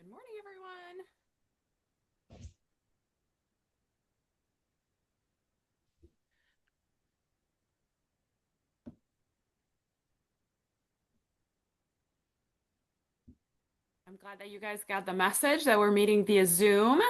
Good morning, everyone. I'm glad that you guys got the message that we're meeting via Zoom.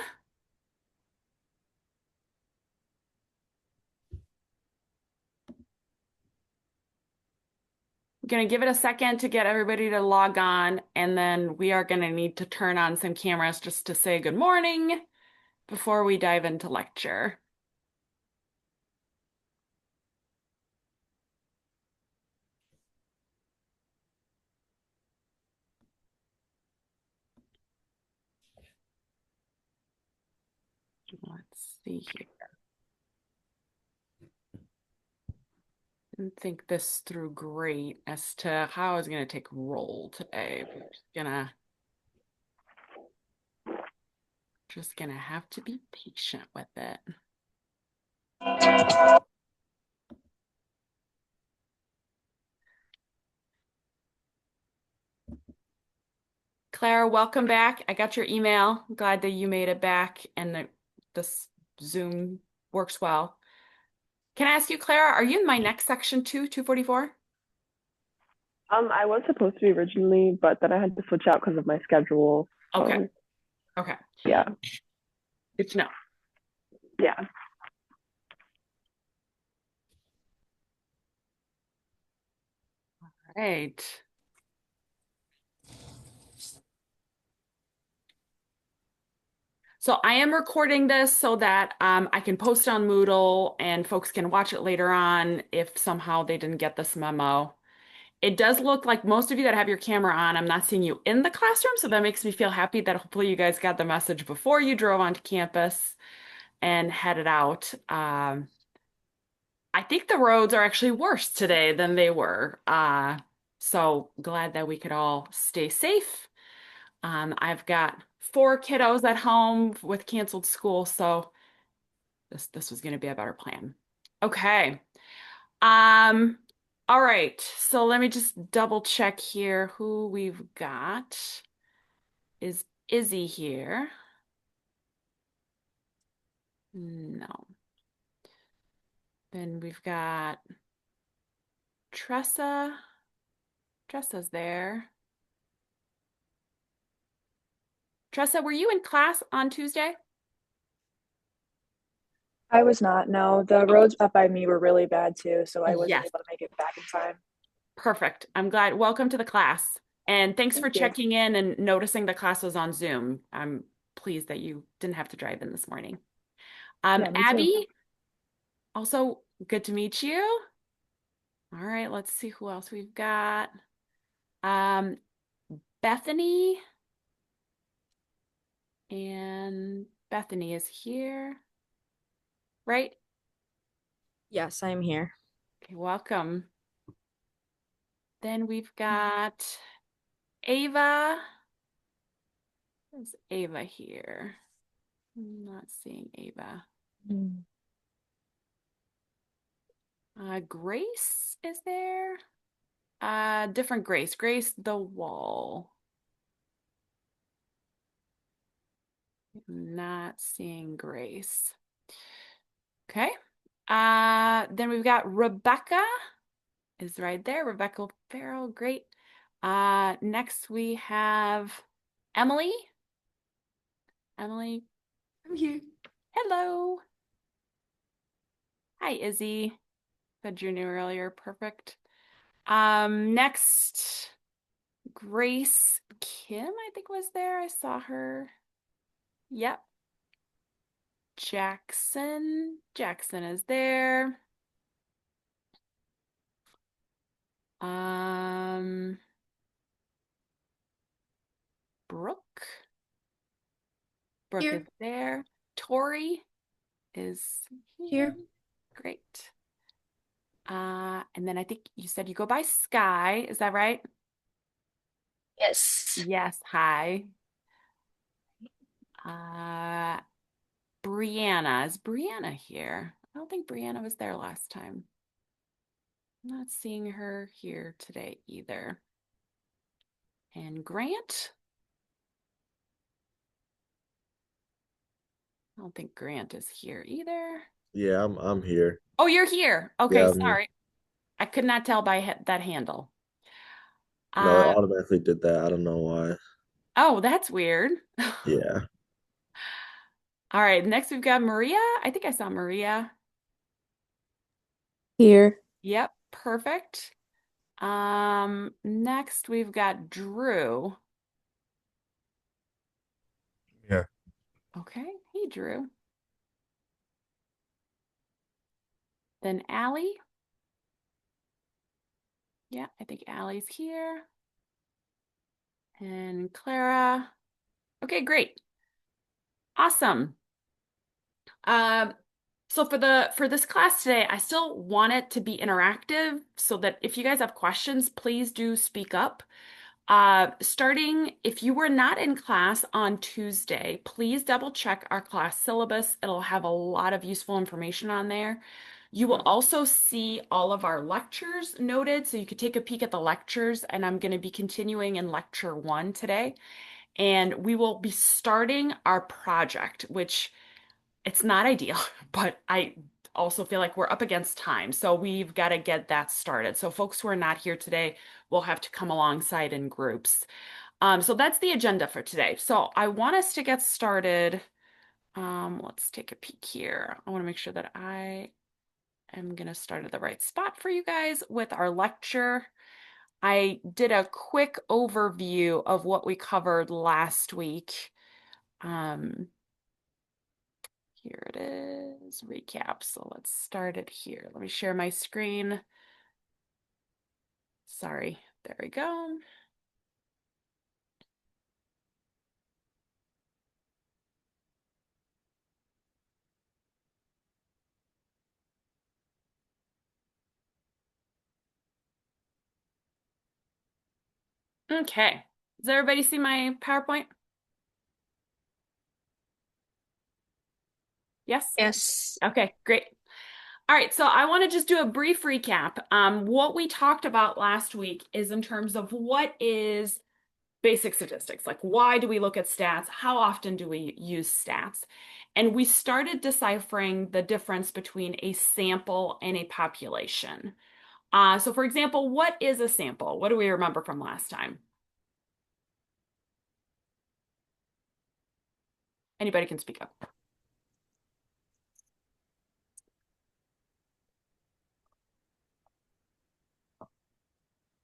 I'm going to give it a second to get everybody to log on, and then we are going to need to turn on some cameras just to say good morning before we dive into lecture. Let's see here. Didn't think this through great as to how I was going to take roll today. We're just gonna have to be patient with it. Clara, welcome back. I got your email. Glad that you made it back and that this Zoom works well. Can I ask you, Clara, are you in my next section too, 244? I was supposed to be originally, but then I had to switch out because of my schedule. Okay. So Okay. yeah, Good to know. yeah. All right. So I am recording this so that I can post on Moodle and folks can watch it later on if somehow they didn't get this memo. It does look like most of you that have your camera on, I'm not seeing you in the classroom, so that makes me feel happy that hopefully you guys got the message before you drove onto campus and headed out. I think the roads are actually worse today than they were. So glad that we could all stay safe. I've got four kiddos at home with canceled school, so this was going to be a better plan. Okay. Um, all right. So let me just double check here who we've got. Is Izzy here? No. Then we've got Tressa. Tressa's there. Tressa, were you in class on Tuesday? I was not. No, the Okay. roads up by me were really bad too, so I wasn't Yes. able to make it back in time. Perfect. I'm glad. Welcome to the class. And thanks for Thank you. checking in and noticing the class was on Zoom. I'm pleased that you didn't have to drive in this morning. Yeah, me too. Abby, also good to meet you. All right, let's see who else we've got. Um, Bethany, and Bethany is here, right? Yes, I'm here. Okay, welcome. Then we've got Ava. Is Ava here? I'm not seeing Ava. Grace is there? Different Grace. Grace the Wall. Not seeing Grace. Okay. Then we've got Rebecca is right there. Rebecca Farrell, great. Next we have Emily. Emily, I'm here. hello. Hi, Izzy. Said you knew earlier. Perfect. Next, Grace Kim, I think was there. I saw her. Yep. Jackson. Jackson is there. Um, Brooke. Brooke Here. is there. Tori is here. Here. Great. And then I think you said you go by Sky. Is that right? Yes. Yes. Hi. Uh, Brianna. Is Brianna here? I don't think Brianna was there last time. I'm not seeing her here today either. And Grant? I don't think Grant is here either. Yeah, I'm here. Oh, you're here. Okay, Yeah, I'm here. sorry. I could not tell by that handle. No, it Uh, automatically did that. I don't know why. oh, that's weird. Yeah. All right, next we've got Maria. I think I saw Maria. Here. Yep, perfect. Next we've got Drew. Yeah. Okay, hey Drew. Then Allie. Yeah, I think Allie's here. And Clara. Okay, great. Awesome. Um, so for this class today, I still want it to be interactive so that if you guys have questions, please do speak up. Starting, if you were not in class on Tuesday, please double check our class syllabus. It'll have a lot of useful information on there. You will also see all of our lectures noted, so you could take a peek at the lectures, and I'm going to be continuing in lecture 1 today. And we will be starting our project, which it's not ideal, but I also feel like we're up against time. So we've got to get that started. So folks who are not here today will have to come alongside in groups. So that's the agenda for today. So I want us to get started. Let's take a peek here. I want to make sure that I am going to start at the right spot for you guys with our lecture. I did a quick overview of what we covered last week. Here it is, recap. So let's start it here. Let me share my screen. Sorry, there we go. Okay, does everybody see my PowerPoint? Yes? Yes. Okay, great. All right, so I want to just do a brief recap. What we talked about last week is in terms of what is basic statistics, like why do we look at stats? How often do we use stats? And we started deciphering the difference between a sample and a population. So for example, what is a sample? What do we remember from last time? Anybody can speak up.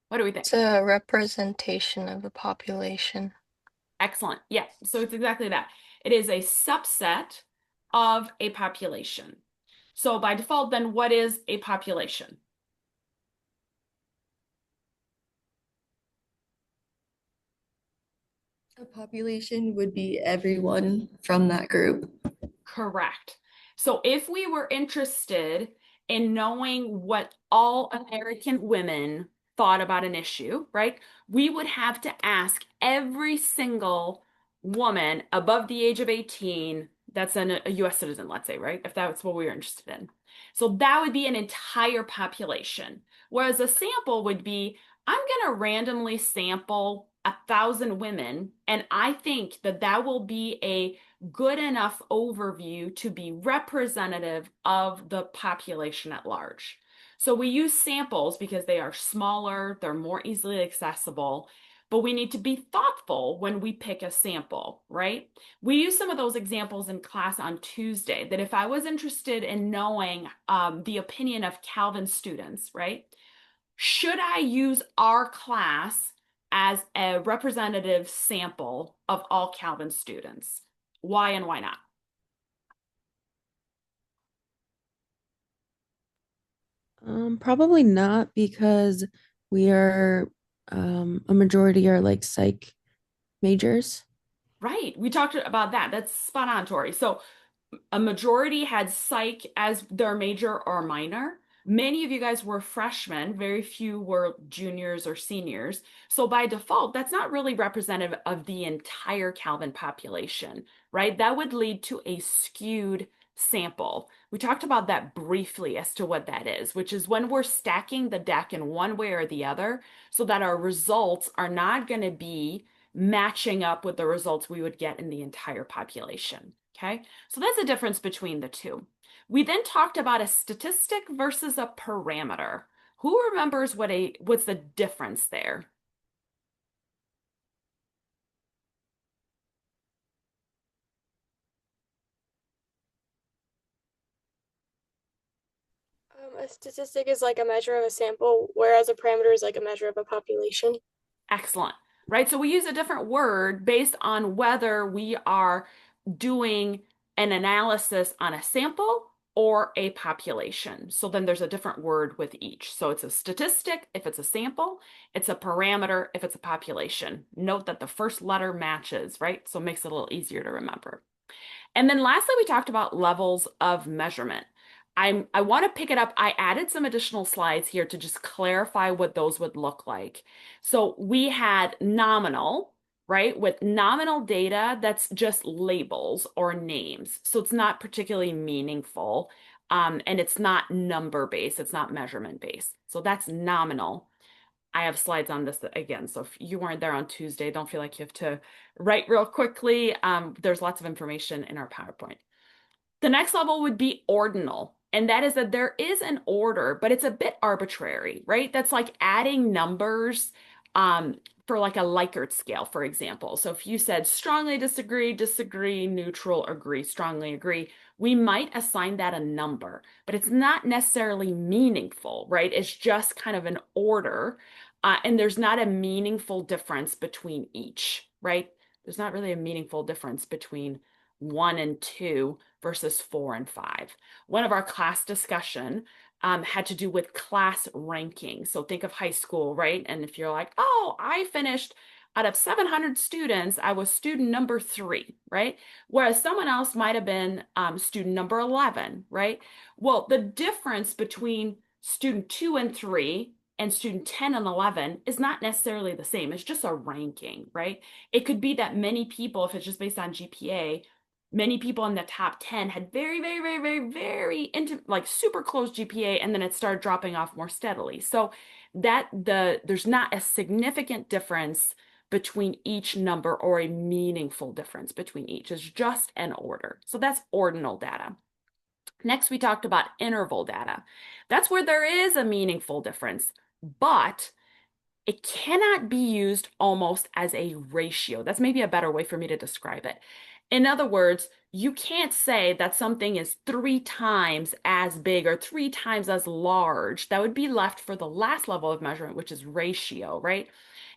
What do we think? It's a representation of a population. Excellent. Yeah, so it's exactly that. It is a subset of a population. So by default, then what is a population? A population would be everyone from that group. Correct. So if we were interested in knowing what all American women thought about an issue, right, we would have to ask every single woman above the age of 18 that's a US citizen, let's say, right? If that's what we were interested in. So that would be an entire population. Whereas a sample would be, I'm going to randomly sample 1,000 women, and I think that that will be a good enough overview to be representative of the population at large. So we use samples because they are smaller, they're more easily accessible, but we need to be thoughtful when we pick a sample, right? We use some of those examples in class on Tuesday, that if I was interested in knowing the opinion of Calvin students, right? Should I use our class as a representative sample of all Calvin students? Why and why not? Probably not because we are a majority are like psych majors. Right. We talked about that. That's spot on, Tori. So a majority had psych as their major or minor. Many of you guys were freshmen, very few were juniors or seniors. So by default, that's not really representative of the entire Calvin population, right? That would lead to a skewed sample. We talked about that briefly as to what that is, which is when we're stacking the deck in one way or the other so that our results are not going to be matching up with the results we would get in the entire population. Okay, so that's the difference between the two. We then talked about a statistic versus a parameter. Who remembers what's the difference there? A statistic is like a measure of a sample, whereas a parameter is like a measure of a population. Excellent. Right? So we use a different word based on whether we are doing an analysis on a sample or a population. So then there's a different word with each. So it's a statistic if it's a sample, it's a parameter if it's a population. Note that the first letter matches, right? So it makes it a little easier to remember. And then lastly, we talked about levels of measurement. I want to pick it up. I added some additional slides here to just clarify what those would look like. So we had nominal, right? With nominal data, that's just labels or names. So it's not particularly meaningful. And it's not number based, it's not measurement based. So that's nominal. I have slides on this again. So if you weren't there on Tuesday, don't feel like you have to write real quickly. There's lots of information in our PowerPoint. The next level would be ordinal. And that is that there is an order, but it's a bit arbitrary, right? That's like adding numbers for like a Likert scale, for example. So if you said strongly disagree, disagree, neutral, agree, strongly agree, we might assign that a number, but it's not necessarily meaningful, right? It's just kind of an order. And there's not a meaningful difference between each, right? There's not really a meaningful difference between 1 and 2 versus 4 and 5. One of our class discussion had to do with class ranking. So think of high school, right? And if you're like, oh, I finished out of 700 students, I was student number 3, right? Whereas someone else might have been student number 11, right? Well, the difference between student 2 and 3 and student 10 and 11 is not necessarily the same. It's just a ranking, right? It could be that many people, if it's just based on GPA, many people in the top 10 had very, very, very, very, very like super close GPA, and then it started dropping off more steadily. So there's not a significant difference between each number or a meaningful difference between each. It's just an order. So that's ordinal data. Next, we talked about interval data. That's where there is a meaningful difference, but it cannot be used almost as a ratio. That's maybe a better way for me to describe it. In other words, you can't say that something is 3 times as big or 3 times as large. That would be left for the last level of measurement, which is ratio, right?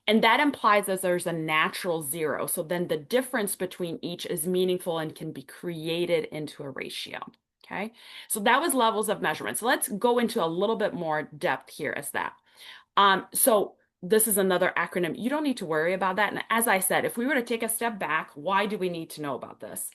And that implies that there's a natural zero. So then the difference between each is meaningful and can be created into a ratio. Okay, so that was levels of measurement. So let's go into a little bit more depth here as that. So this is another acronym. You don't need to worry about that. And as I said, if we were to take a step back, why do we need to know about this?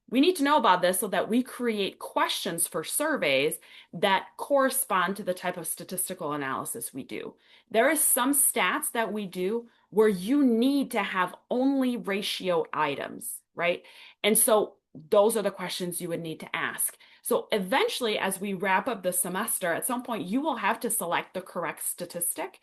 We need to know about this so that we create questions for surveys that correspond to the type of statistical analysis we do. There is some stats that we do where you need to have only ratio items, right? And so those are the questions you would need to ask. So eventually, as we wrap up the semester, at some point, you will have to select the correct statistic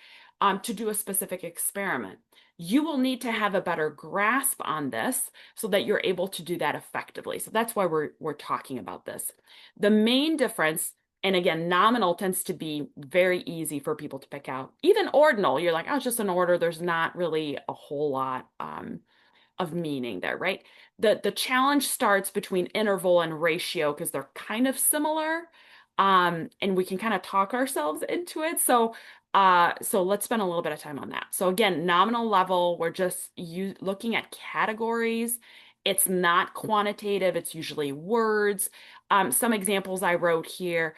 to do a specific experiment. You will need to have a better grasp on this so that you're able to do that effectively. So that's why we're talking about this. The main difference, and again, nominal tends to be very easy for people to pick out. Even ordinal, you're like, oh, it's just an order. There's not really a whole lot of meaning there, right? The challenge starts between interval and ratio because they're kind of similar, and we can kind of talk ourselves into it. So let's spend a little bit of time on that. So again, nominal level, we're just looking at categories. It's not quantitative, it's usually words. Some examples I wrote here,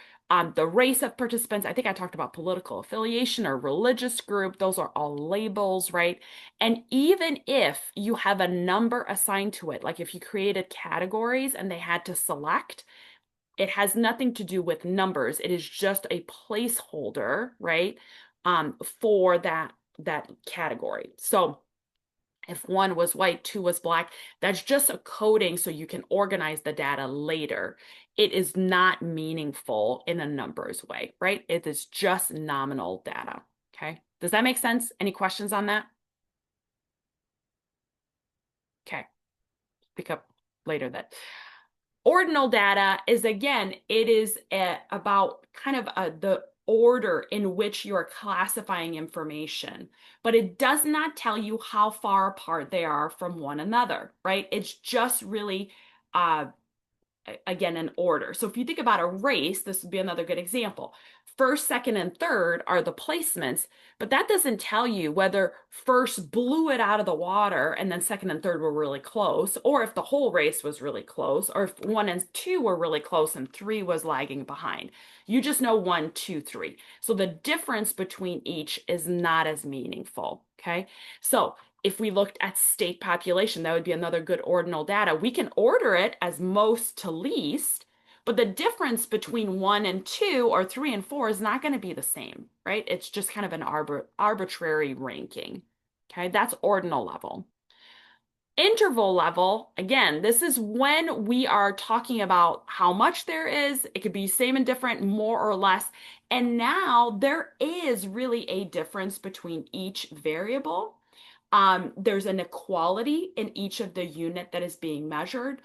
the race of participants, I think I talked about political affiliation or religious group. Those are all labels, right? And even if you have a number assigned to it, like if you created categories and they had to select, it has nothing to do with numbers. It is just a placeholder, right? For that category. So if 1 was white, 2 was black, that's just a coding so you can organize the data later. It is not meaningful in a numbers way, right? It is just nominal data, okay? Does that make sense? Any questions on that? Okay, pick up later that. Ordinal data is, again, it is about kind of the order in which you're classifying information, but it does not tell you how far apart they are from one another, right? It's just really, again, an order. So if you think about a race, this would be another good example. First, second, and third are the placements, but that doesn't tell you whether first blew it out of the water and then second and third were really close, or if the whole race was really close, or if one and two were really close and three was lagging behind. You just know one, two, three. So the difference between each is not as meaningful. Okay. So if we looked at state population, that would be another good ordinal data. We can order it as most to least, but the difference between 1 and 2 or 3 and 4 is not going to be the same, right? It's just kind of an arbitrary ranking. Okay, that's ordinal level. Interval level, again, this is when we are talking about how much there is. It could be same and different, more or less. And now there is really a difference between each variable. There's an equality in each of the unit that is being measured,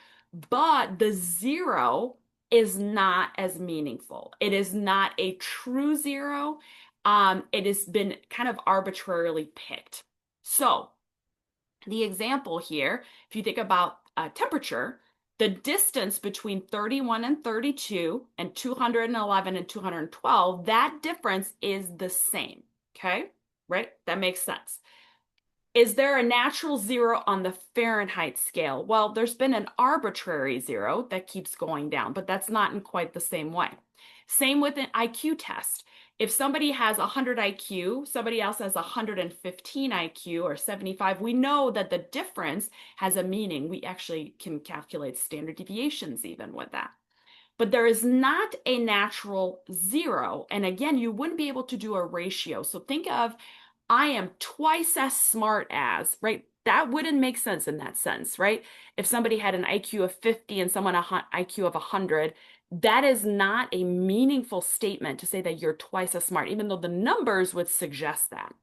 but the zero is not as meaningful. It is not a true zero. It has been kind of arbitrarily picked. So the example here, if you think about temperature, the distance between 31 and 32 and 211 and 212, that difference is the same, okay? Right? That makes sense. Is there a natural zero on the Fahrenheit scale? Well, there's been an arbitrary zero that keeps going down, but that's not in quite the same way. Same with an IQ test. If somebody has 100 IQ, somebody else has 115 IQ or 75, we know that the difference has a meaning. We actually can calculate standard deviations even with that. But there is not a natural zero. And again, you wouldn't be able to do a ratio. So think of I am twice as smart as, right? That wouldn't make sense in that sense, right? If somebody had an IQ of 50 and someone an IQ of 100, that is not a meaningful statement to say that you're twice as smart, even though the numbers would suggest that.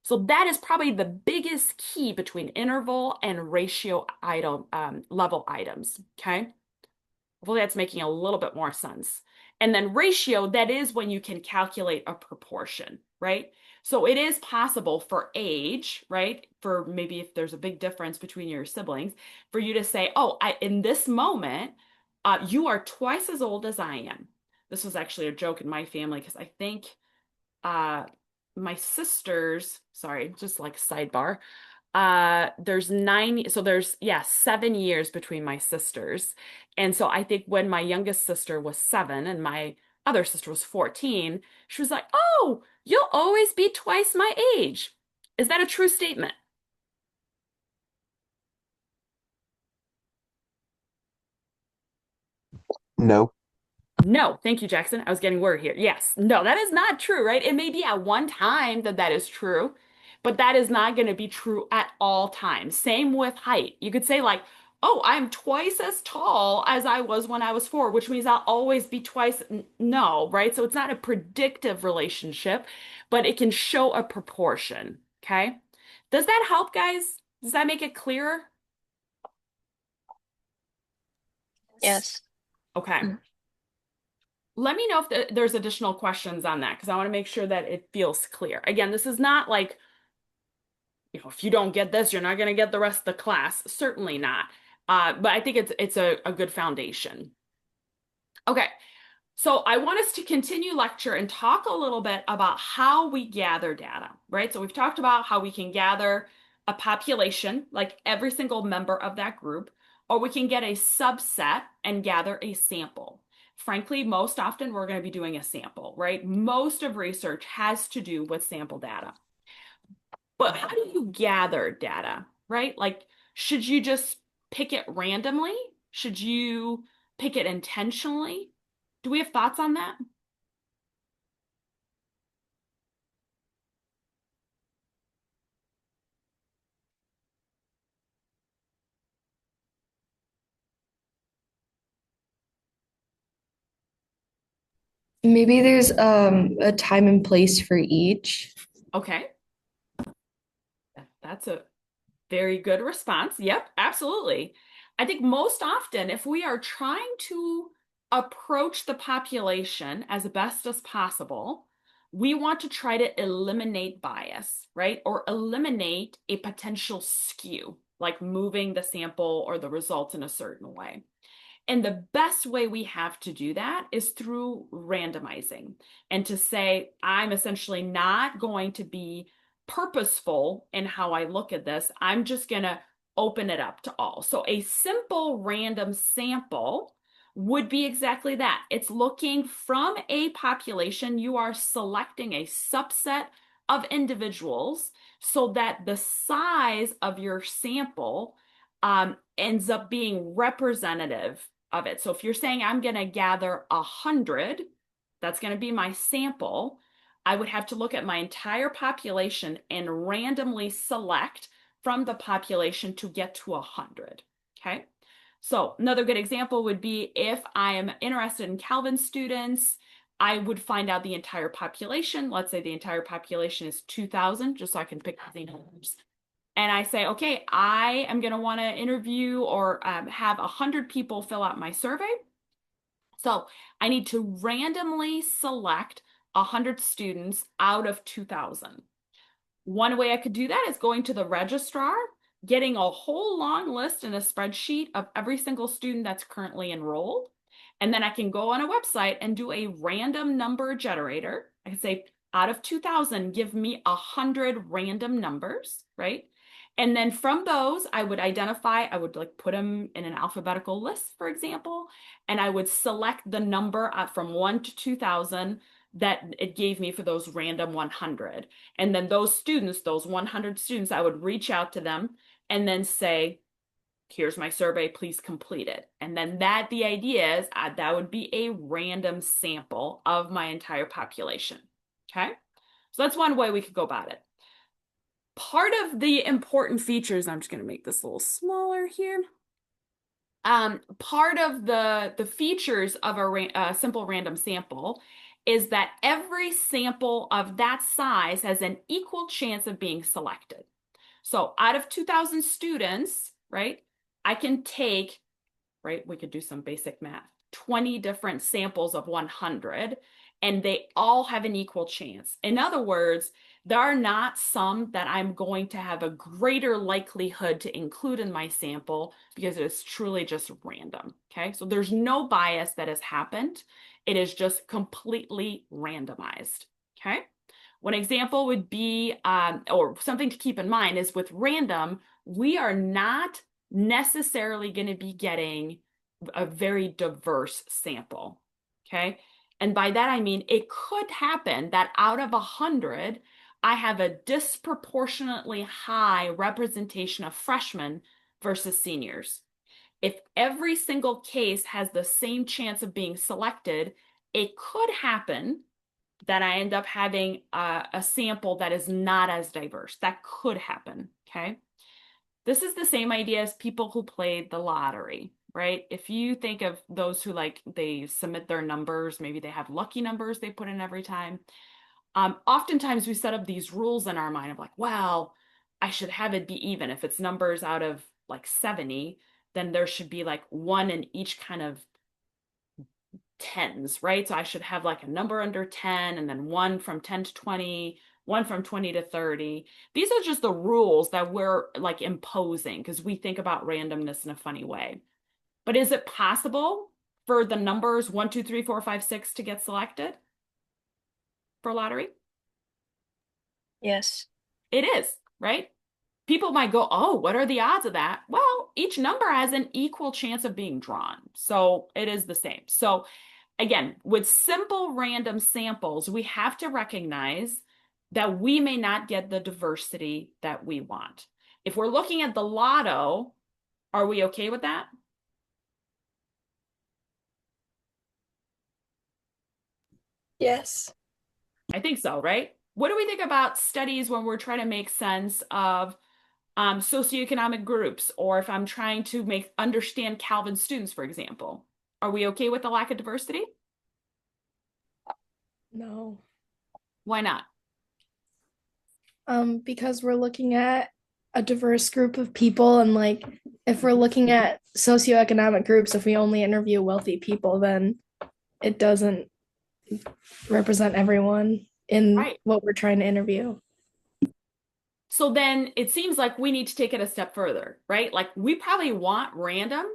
So that is probably the biggest key between interval and ratio item level items, okay? Hopefully that's making a little bit more sense. And then ratio, that is when you can calculate a proportion, right? So it is possible for age, right? For maybe if there's a big difference between your siblings, for you to say, oh, in this moment, you are twice as old as I am. This was actually a joke in my family because I think my sisters, sorry, just like sidebar, there's 7 years between my sisters. And so I think when my youngest sister was 7 and my other sister was 14, she was like, oh, you'll always be twice my age. Is that a true statement? No. No, thank you, Jackson. I was getting worried here. Yes, no, that is not true, right? It may be at one time that that is true, but that is not going to be true at all times. Same with height. You could say like, oh, I'm twice as tall as I was when I was 4, which means I'll always be twice. No, right? So it's not a predictive relationship, but it can show a proportion. Okay. Does that help, guys? Does that make it clearer? Yes. Okay. Let me know if there's additional questions on that because I want to make sure that it feels clear. Again, this is not like, if you don't get this, you're not going to get the rest of the class. Certainly not. But I think it's a good foundation. Okay, so I want us to continue lecture and talk a little bit about how we gather data, right? So we've talked about how we can gather a population, like every single member of that group, or we can get a subset and gather a sample. Frankly, most often we're going to be doing a sample, right? Most of research has to do with sample data. But how do you gather data, right? Like, should you just pick it randomly? Should you pick it intentionally? Do we have thoughts on that? Maybe there's a time and place for each. Okay. That's a very good response. Yep, absolutely. I think most often, if we are trying to approach the population as best as possible, we want to try to eliminate bias, right? Or eliminate a potential skew, like moving the sample or the results in a certain way. And the best way we have to do that is through randomizing and to say, I'm essentially not going to be purposeful in how I look at this. I'm just going to open it up to all. So a simple random sample would be exactly that. It's looking from a population. You are selecting a subset of individuals so that the size of your sample ends up being representative of it. So if you're saying I'm going to gather 100, that's going to be my sample. I would have to look at my entire population and randomly select from the population to get to 100. Okay. So another good example would be if I am interested in Calvin students, I would find out the entire population. Let's say the entire population is 2,000, just so I can pick the numbers. And I say, okay, I am going to want to interview or have 100 people fill out my survey. So I need to randomly select 100 students out of 2,000. One way I could do that is going to the registrar, getting a whole long list in a spreadsheet of every single student that's currently enrolled. And then I can go on a website and do a random number generator. I can say, out of 2,000, give me 100 random numbers, right? And then from those, I would like put them in an alphabetical list, for example, and I would select the number from 1 to 2,000 that it gave me for those random 100. And then those students, those 100 students, I would reach out to them and then say, here's my survey, please complete it. And then the idea is that would be a random sample of my entire population. Okay, so that's one way we could go about it. Part of the important features, I'm just going to make this a little smaller here. Part of the features of a simple random sample is that every sample of that size has an equal chance of being selected. So out of 2,000 students, right, I can take, right, we could do some basic math, 20 different samples of 100, and they all have an equal chance. In other words, there are not some that I'm going to have a greater likelihood to include in my sample because it's truly just random, okay? So there's no bias that has happened. It is just completely randomized, okay? One example would be, or something to keep in mind is with random, we are not necessarily going to be getting a very diverse sample, okay? And by that, I mean, it could happen that out of 100, I have a disproportionately high representation of freshmen versus seniors. If every single case has the same chance of being selected, it could happen that I end up having a sample that is not as diverse. That could happen, okay? This is the same idea as people who played the lottery, right? If you think of those who they submit their numbers, maybe they have lucky numbers they put in every time. Oftentimes we set up these rules in our mind of like, well, I should have it be even. If it's numbers out of like 70, then there should be like one in each kind of tens, right? So I should have like a number under 10 and then one from 10 to 20, one from 20 to 30. These are just the rules that we're like imposing because we think about randomness in a funny way. But is it possible for the numbers 1, 2, 3, 4, 5, 6 to get selected for lottery? Yes. It is, right? People might go, oh, what are the odds of that? Well, each number has an equal chance of being drawn. So it is the same. So again, with simple random samples, we have to recognize that we may not get the diversity that we want. If we're looking at the lotto, are we okay with that? Yes. I think so, right? What do we think about studies when we're trying to make sense of socioeconomic groups, or if I'm trying to understand Calvin students, for example? Are we okay with the lack of diversity? No. Why not? Because we're looking at a diverse group of people, and like if we're looking at socioeconomic groups, if we only interview wealthy people, then it doesn't represent everyone in Right. what we're trying to interview. So then it seems like we need to take it a step further, right? Like we probably want random,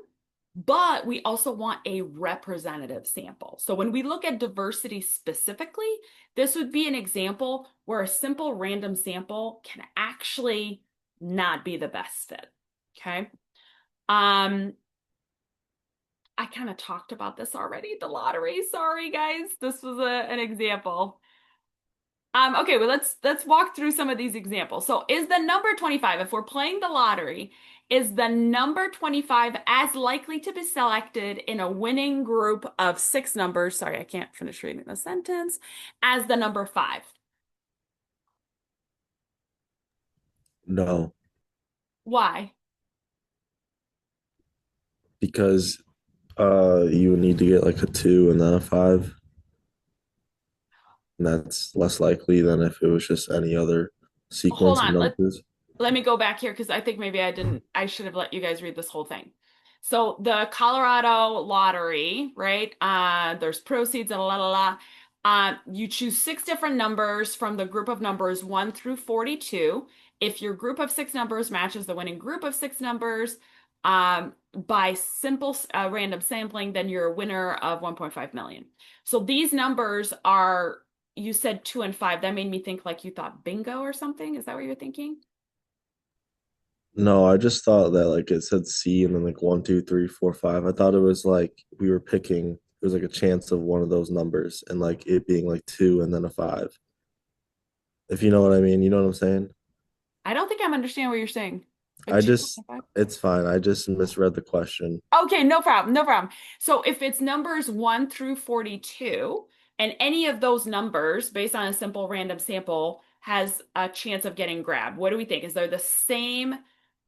but we also want a representative sample. So when we look at diversity specifically, this would be an example where a simple random sample can actually not be the best fit. Okay. I kind of talked about this already, the lottery. Sorry, guys. This was an example. Okay, well, let's walk through some of these examples. So is the number 25, if we're playing the lottery, is the number 25 as likely to be selected in a winning group of 6 numbers? Sorry, I can't finish reading the sentence. As the number 5? No, Why? because you would need to get like a 2 and then a 5. And that's less likely than if it was just any other Hold sequence of on, numbers. let me go back here because I think maybe I should have let you guys read this whole thing. So the Colorado lottery, right? There's proceeds and la la la. You choose 6 different numbers from the group of numbers 1 through 42. If your group of 6 numbers matches the winning group of 6 numbers, by simple random sampling, then you're a winner of 1.5 million. So these numbers are, you said 2 and 5. That made me think like you thought bingo or something. Is that what you're thinking? No, I just thought that like it said C and then like 1, 2, 3, 4, 5. I thought it was like we were picking, it was like a chance of one of those numbers and like it being like 2 and then a 5. If you know what I mean, you know what I'm saying? I don't think I'm understanding what you're saying. I just, it's fine. I just misread the question. Okay, no problem, no problem. So if it's numbers 1 through 42, and any of those numbers, based on a simple random sample, has a chance of getting grabbed, what do we think? Is there the same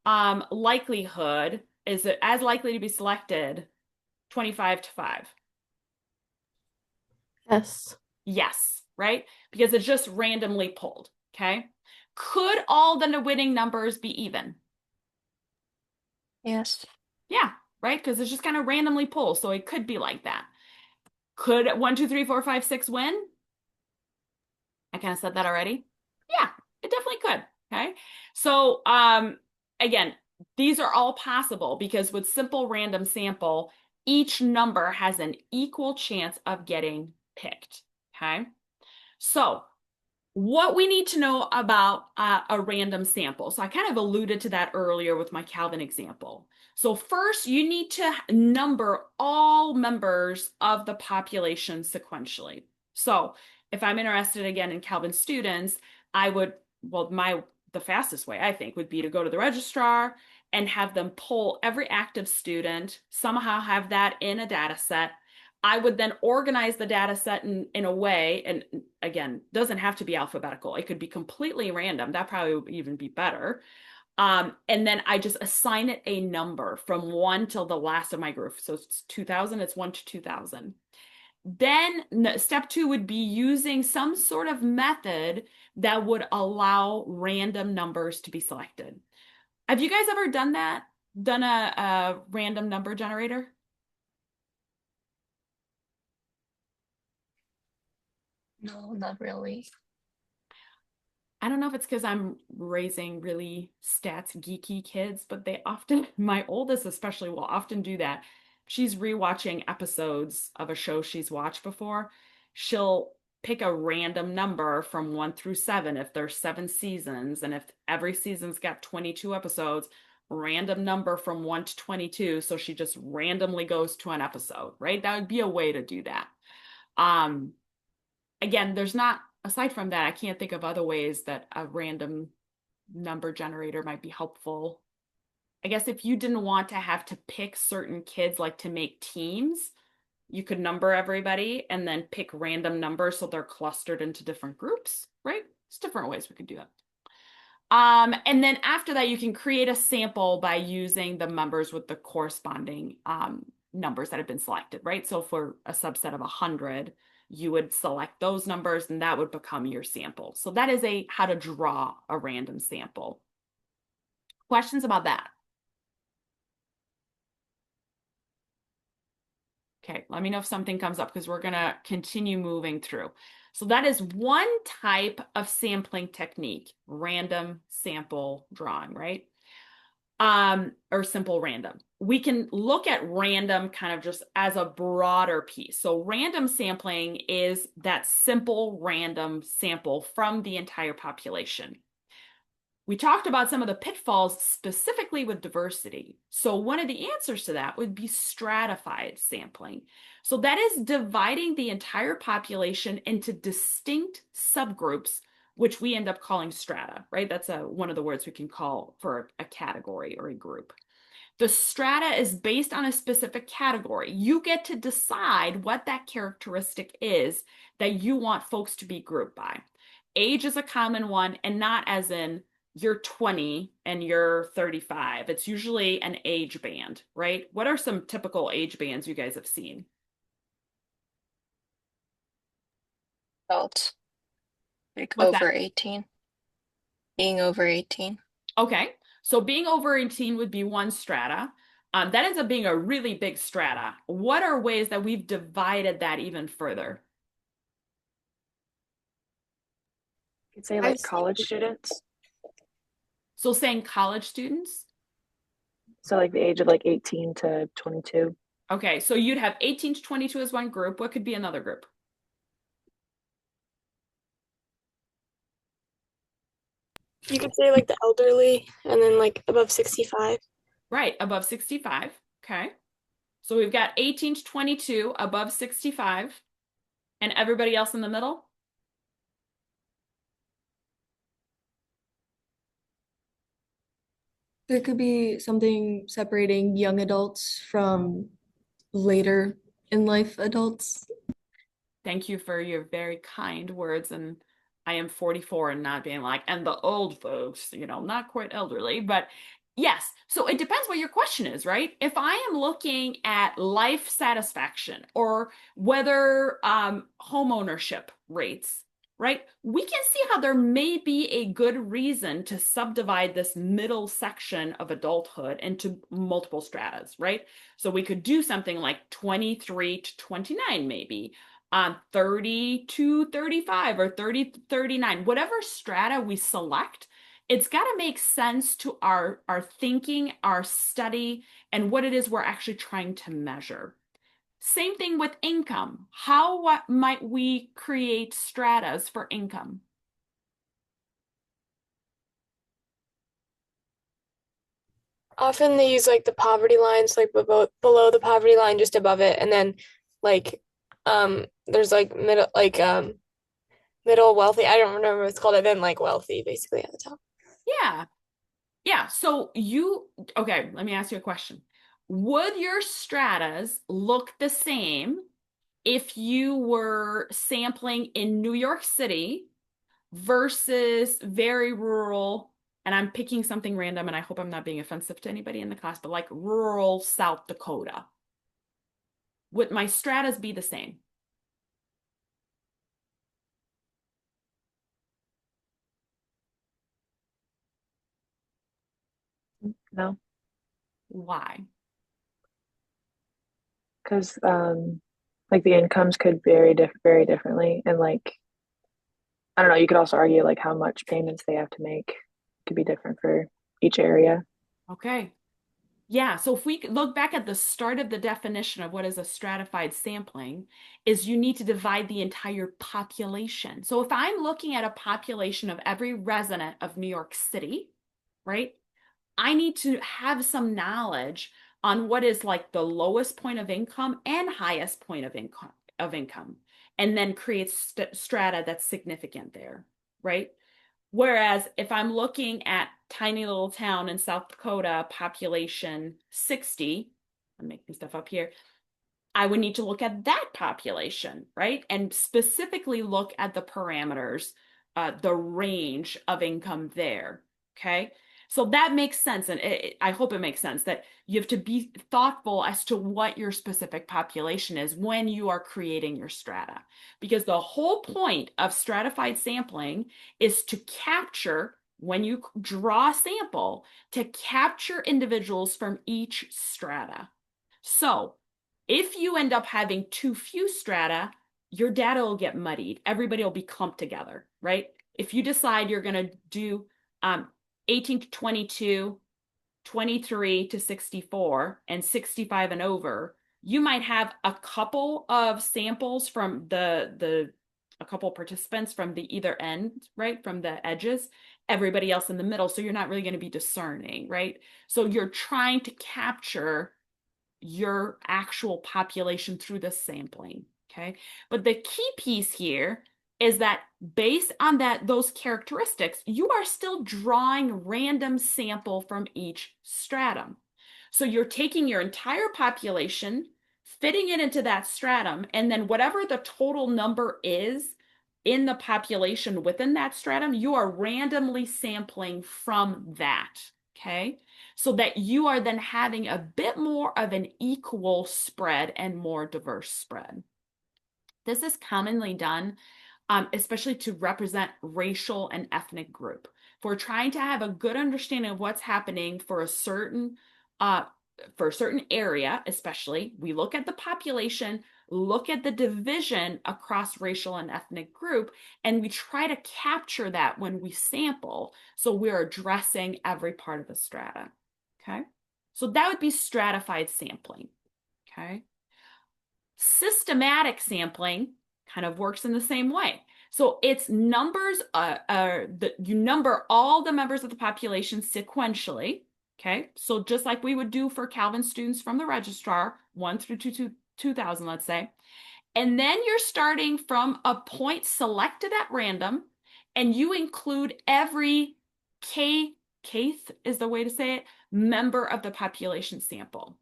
likelihood? Is it as likely to be selected 25 to 5? Yes. Yes, right? Because it's just randomly pulled, okay? Could all the winning numbers be even? Yes. Yeah, right? Because it's just kind of randomly pulled, so it could be like that. Could 1, 2, 3, 4, 5, 6 win? I kind of said that already. Yeah, it definitely could. Okay. So again, these are all possible because with simple random sample, each number has an equal chance of getting picked. Okay. So what we need to know about a random sample. So I kind of alluded to that earlier with my Calvin example. So first, you need to number all members of the population sequentially. So if I'm interested again in Calvin students, I would, well, the fastest way I think would be to go to the registrar and have them pull every active student, somehow have that in a data set. I would then organize the data set in a way, and again, doesn't have to be alphabetical. It could be completely random. That probably would even be better. And then I just assign it a number from 1 till the last of my group. So it's 2000, it's 1 to 2000. Then step 2 would be using some sort of method that would allow random numbers to be selected. Have you guys ever done that? Done a random number generator? No, not really. I don't know if it's because I'm raising really stats geeky kids, but they often, my oldest especially, will often do that. She's rewatching episodes of a show she's watched before. She'll pick a random number from 1 through 7 if there's 7 seasons, and if every season's got 22 episodes, random number from 1 to 22. So she just randomly goes to an episode, right? That would be a way to do that. Again, there's not, aside from that, I can't think of other ways that a random number generator might be helpful. I guess if you didn't want to have to pick certain kids, like to make teams, you could number everybody and then pick random numbers so they're clustered into different groups, right? There's different ways we could do that. And then after that, you can create a sample by using the members with the corresponding numbers that have been selected, right? So for a subset of 100, you would select those numbers and that would become your sample. So that is how to draw a random sample. Questions about that? Okay, let me know if something comes up because we're gonna continue moving through. So that is one type of sampling technique, random sample drawing, right? Or simple random. We can look at random kind of just as a broader piece. So random sampling is that simple random sample from the entire population. We talked about some of the pitfalls specifically with diversity. So one of the answers to that would be stratified sampling. So that is dividing the entire population into distinct subgroups, which we end up calling strata, right? That's one of the words we can call for a category or a group. The strata is based on a specific category. You get to decide what that characteristic is that you want folks to be grouped by. Age is a common one, and not as in you're 20 and you're 35. It's usually an age band, right? What are some typical age bands you guys have seen? Adults. Like What's over that? 18. Being over 18. Okay, so being over 18 would be one strata. That ends up being a really big strata. What are ways that we've divided that even further? You could say I've like seen- college students. So saying college students? So like the age of like 18 to 22. Okay, so you'd have 18 to 22 as one group. What could be another group? You could say like the elderly and then like above 65. Right, above 65. Okay. So we've got 18 to 22, above 65, and everybody else in the middle? There could be something separating young adults from later in life adults. Thank you for your very kind words. And I am 44 and not being like, and the old folks, not quite elderly, but yes. So it depends what your question is, right? If I am looking at life satisfaction or whether home ownership rates, right? We can see how there may be a good reason to subdivide this middle section of adulthood into multiple stratas, right? So we could do something like 23 to 29, maybe, 30 to 35 or 30 to 39, whatever strata we select. It's got to make sense to our thinking, our study, and what it is we're actually trying to measure. Same thing with income. What might we create stratas for income? Often they use like the poverty lines, like below the poverty line, just above it, and then like there's like middle wealthy. I don't remember what it's called, and then like wealthy basically at the top. Yeah. Yeah. So okay, let me ask you a question. Would your stratas look the same if you were sampling in New York City versus very rural, and I'm picking something random, and I hope I'm not being offensive to anybody in the class, but like rural South Dakota? Would my stratas be the same? No, Why? because like the incomes could vary very differently, and like I don't know. You could also argue like how much payments they have to make could be different for each area. Okay. Yeah, so if we look back at the start of the definition of what is a stratified sampling, is you need to divide the entire population. So if I'm looking at a population of every resident of New York City, right, I need to have some knowledge on what is like the lowest point of income and highest point of income, and then create strata that's significant there, right? Whereas if I'm looking at tiny little town in South Dakota, population 60, I'm making stuff up here, I would need to look at that population, right? And specifically look at the parameters, the range of income there, okay? So that makes sense. And I hope it makes sense that you have to be thoughtful as to what your specific population is when you are creating your strata. Because the whole point of stratified sampling is to capture, when you draw a sample, to capture individuals from each strata. So If you end up having too few strata, your data will get muddied. Everybody will be clumped together, right? If you decide you're going to do 18 to 22, 23 to 64, and 65 and over, you might have a couple of samples from a couple participants from the either end, right? From the edges, everybody else in the middle. So you're not really going to be discerning, right? So you're trying to capture your actual population through the sampling, okay? But the key piece here is that based on those characteristics, you are still drawing random sample from each stratum. So you're taking your entire population, fitting it into that stratum, and then whatever the total number is in the population within that stratum, you are randomly sampling from that, okay? So that you are then having a bit more of an equal spread and more diverse spread. This is commonly done, especially to represent racial and ethnic group. If we're trying to have a good understanding of what's happening for a certain area, especially, we look at the population, look at the division across racial and ethnic group, and we try to capture that when we sample. So we're addressing every part of the strata. Okay, so that would be stratified sampling. Okay, systematic sampling kind of works in the same way. So it's numbers, you number all the members of the population sequentially. Okay, so just like we would do for Calvin students from the registrar, 1 through 2000, let's say. And then you're starting from a point selected at random, and you include every kth is the way to say it, member of the population sample.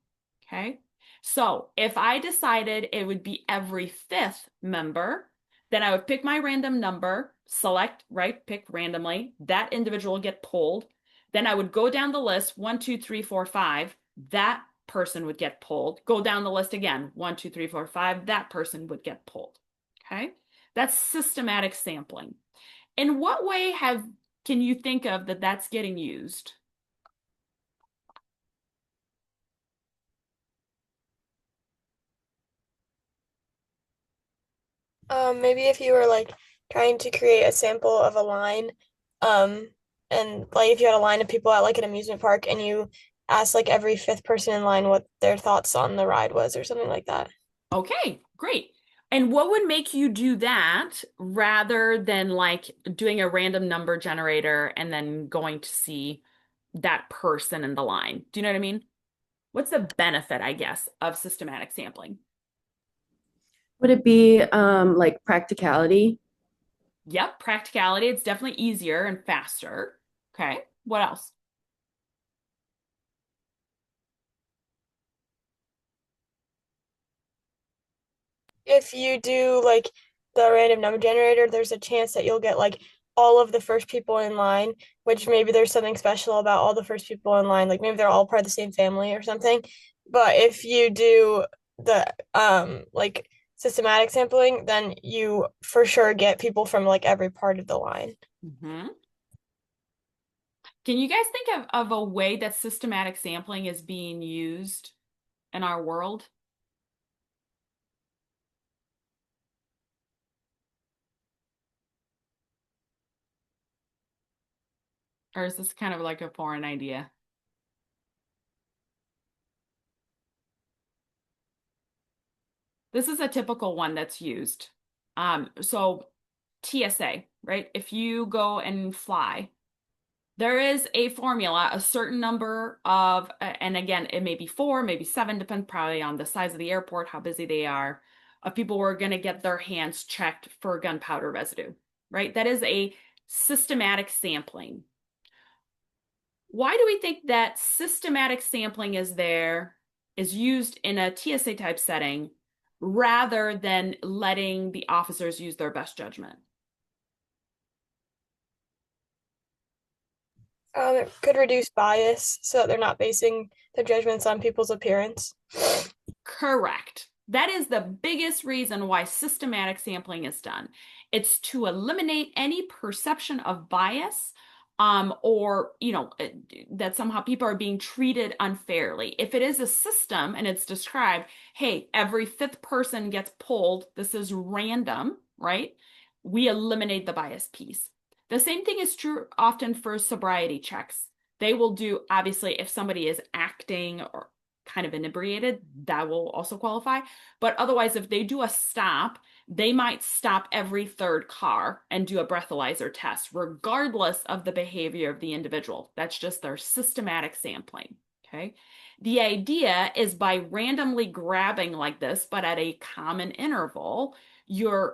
Okay, so if I decided it would be every 5th member, then I would pick my random number, select, right, pick randomly, that individual will get pulled. Then I would go down the list, 1, 2, 3, 4, 5, that person would get pulled. Go down the list again, 1, 2, 3, 4, 5, that person would get pulled. Okay, that's systematic sampling. In what way can you think of that's getting used? Maybe if you were like trying to create a sample of a line, and like if you had a line of people at like an amusement park and you asked like every 5th person in line what their thoughts on the ride was or something like that. Okay, great. And what would make you do that rather than like doing a random number generator and then going to see that person in the line? Do you know what I mean? What's the benefit, I guess, of systematic sampling? Would it be like practicality? Yep, practicality. It's definitely easier and faster. Okay, what else? If you do like the random number generator, there's a chance that you'll get like all of the first people in line, which maybe there's something special about all the first people in line, like maybe they're all part of the same family or something. But if you do the like systematic sampling, then you for sure get people from like every part of the line. Mm-hmm. Can you guys think of a way that systematic sampling is being used in our world? Or is this kind of like a foreign idea? This is a typical one that's used. So TSA, right? If you go and fly, there is a formula, a certain number of, and again, it may be 4, maybe 7, depends probably on the size of the airport, how busy they are, of people who are going to get their hands checked for gunpowder residue, right? That is a systematic sampling. Why do we think that systematic sampling is used in a TSA type setting rather than letting the officers use their best judgment? It could reduce bias so that they're not basing their judgments on people's appearance. Correct. That is the biggest reason why systematic sampling is done. It's to eliminate any perception of bias or that somehow people are being treated unfairly. If it is a system and it's described, hey, every fifth person gets pulled, this is random, right? We eliminate the bias piece. The same thing is true often for sobriety checks. They will do, obviously, if somebody is acting or kind of inebriated, that will also qualify. But otherwise, if they do a stop, they might stop every third car and do a breathalyzer test, regardless of the behavior of the individual. That's just their systematic sampling, okay? The idea is by randomly grabbing like this, but at a common interval, there's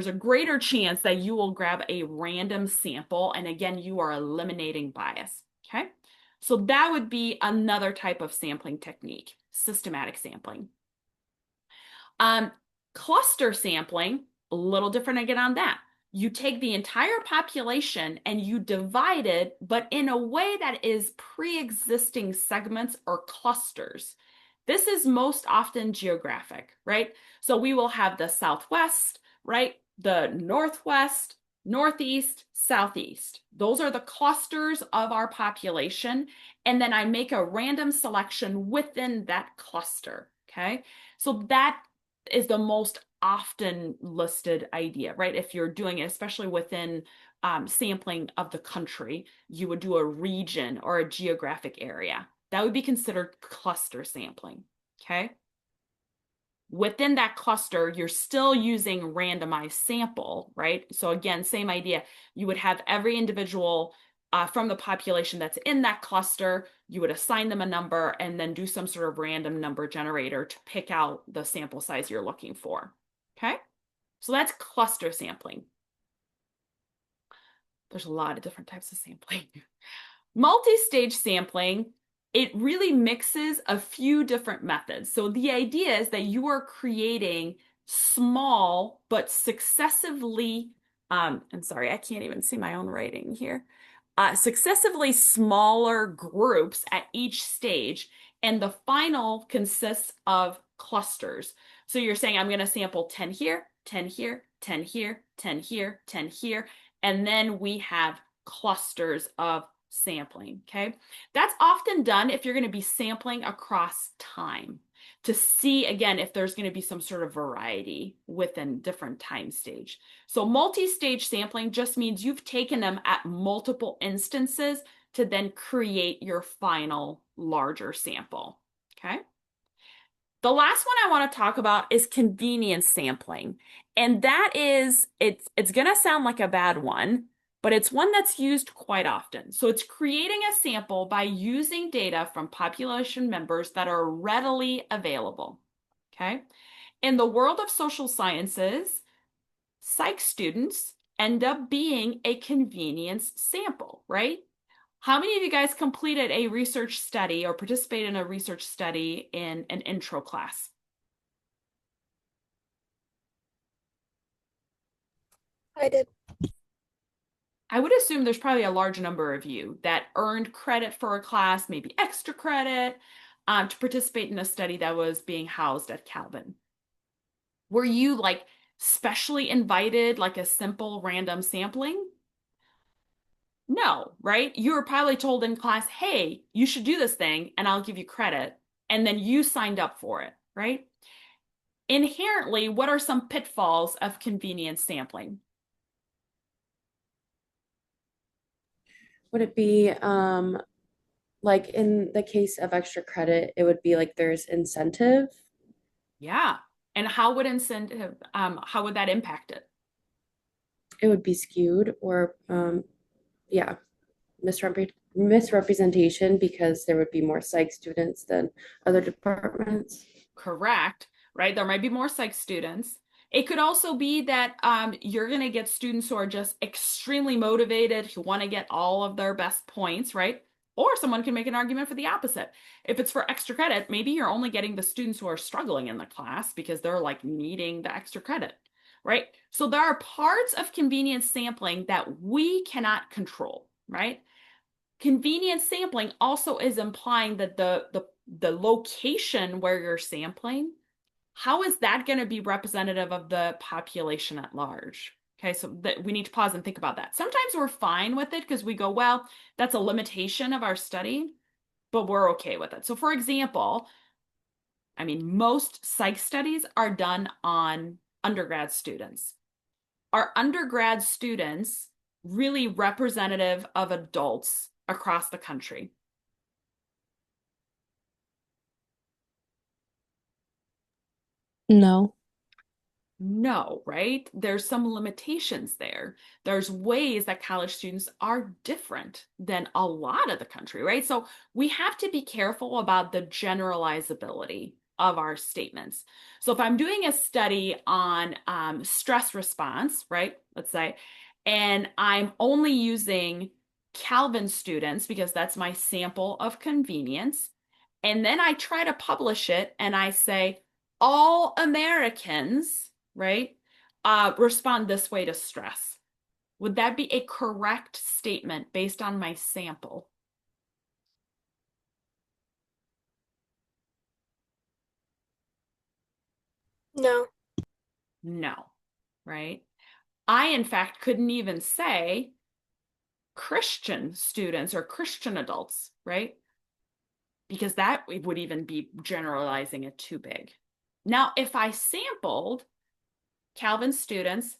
a greater chance that you will grab a random sample. And again, you are eliminating bias, okay? So that would be another type of sampling technique, systematic sampling. Cluster sampling, a little different again on that. You take the entire population and you divide it, but in a way that is pre-existing segments or clusters. This is most often geographic, right? So we will have the Southwest, right? The Northwest, Northeast, Southeast. Those are the clusters of our population. And then I make a random selection within that cluster, okay? So that is the most often listed idea, right? If you're doing it, especially within sampling of the country, you would do a region or a geographic area. That would be considered cluster sampling, okay? Within that cluster, you're still using randomized sample, right? So again, same idea. You would have every individual from the population that's in that cluster, you would assign them a number and then do some sort of random number generator to pick out the sample size you're looking for, okay? So that's cluster sampling. There's a lot of different types of sampling. Multi-stage sampling, it really mixes a few different methods. So the idea is that you are creating small but successively, I'm sorry, I can't even see my own writing here. Successively smaller groups at each stage, and the final consists of clusters. So you're saying I'm going to sample 10 here, 10 here, 10 here, 10 here, 10 here, and then we have clusters of sampling, okay? That's often done if you're going to be sampling across time to see, again, if there's going to be some sort of variety within different time stage. So multi-stage sampling just means you've taken them at multiple instances to then create your final larger sample, okay? The last one I want to talk about is convenience sampling. And that is, it's going to sound like a bad one, but it's one that's used quite often. So it's creating a sample by using data from population members that are readily available, okay? In the world of social sciences, psych students end up being a convenience sample, right? How many of you guys completed a research study or participated in a research study in an intro class? I did. I would assume there's probably a large number of you that earned credit for a class, maybe extra credit, to participate in a study that was being housed at Calvin. Were you like specially invited, like a simple random sampling? No, right? You were probably told in class, hey, you should do this thing and I'll give you credit. And then you signed up for it, right? Inherently, what are some pitfalls of convenience sampling? Would it be like in the case of extra credit, it would be like there's incentive? Yeah. And how would how would that impact it? It would be skewed or yeah, misrepresentation because there would be more psych students than other departments. Correct, right? There might be more psych students. It could also be that you're going to get students who are just extremely motivated, who want to get all of their best points, right? Or someone can make an argument for the opposite. If it's for extra credit, maybe you're only getting the students who are struggling in the class because they're like needing the extra credit, right? So there are parts of convenience sampling that we cannot control, right? Convenience sampling also is implying that the location where you're sampling, how is that going to be representative of the population at large, Okay, so that we need to pause and think about that. Sometimes we're fine with it because we go, well, that's a limitation of our study, but we're okay with it. So for example, I mean, most psych studies are done on undergrad students. Are undergrad students really representative of adults across the country? No. No, right? There's some limitations there. There's ways that college students are different than a lot of the country, right? So we have to be careful about the generalizability of our statements. So if I'm doing a study on stress response, right? Let's say, and I'm only using Calvin students because that's my sample of convenience, and then I try to publish it and I say, all Americans, right, respond this way to stress. Would that be a correct statement based on my sample? No. No, right? I, in fact, couldn't even say Christian students or Christian adults, right? Because that would even be generalizing it too big. Now, if I sampled Calvin students,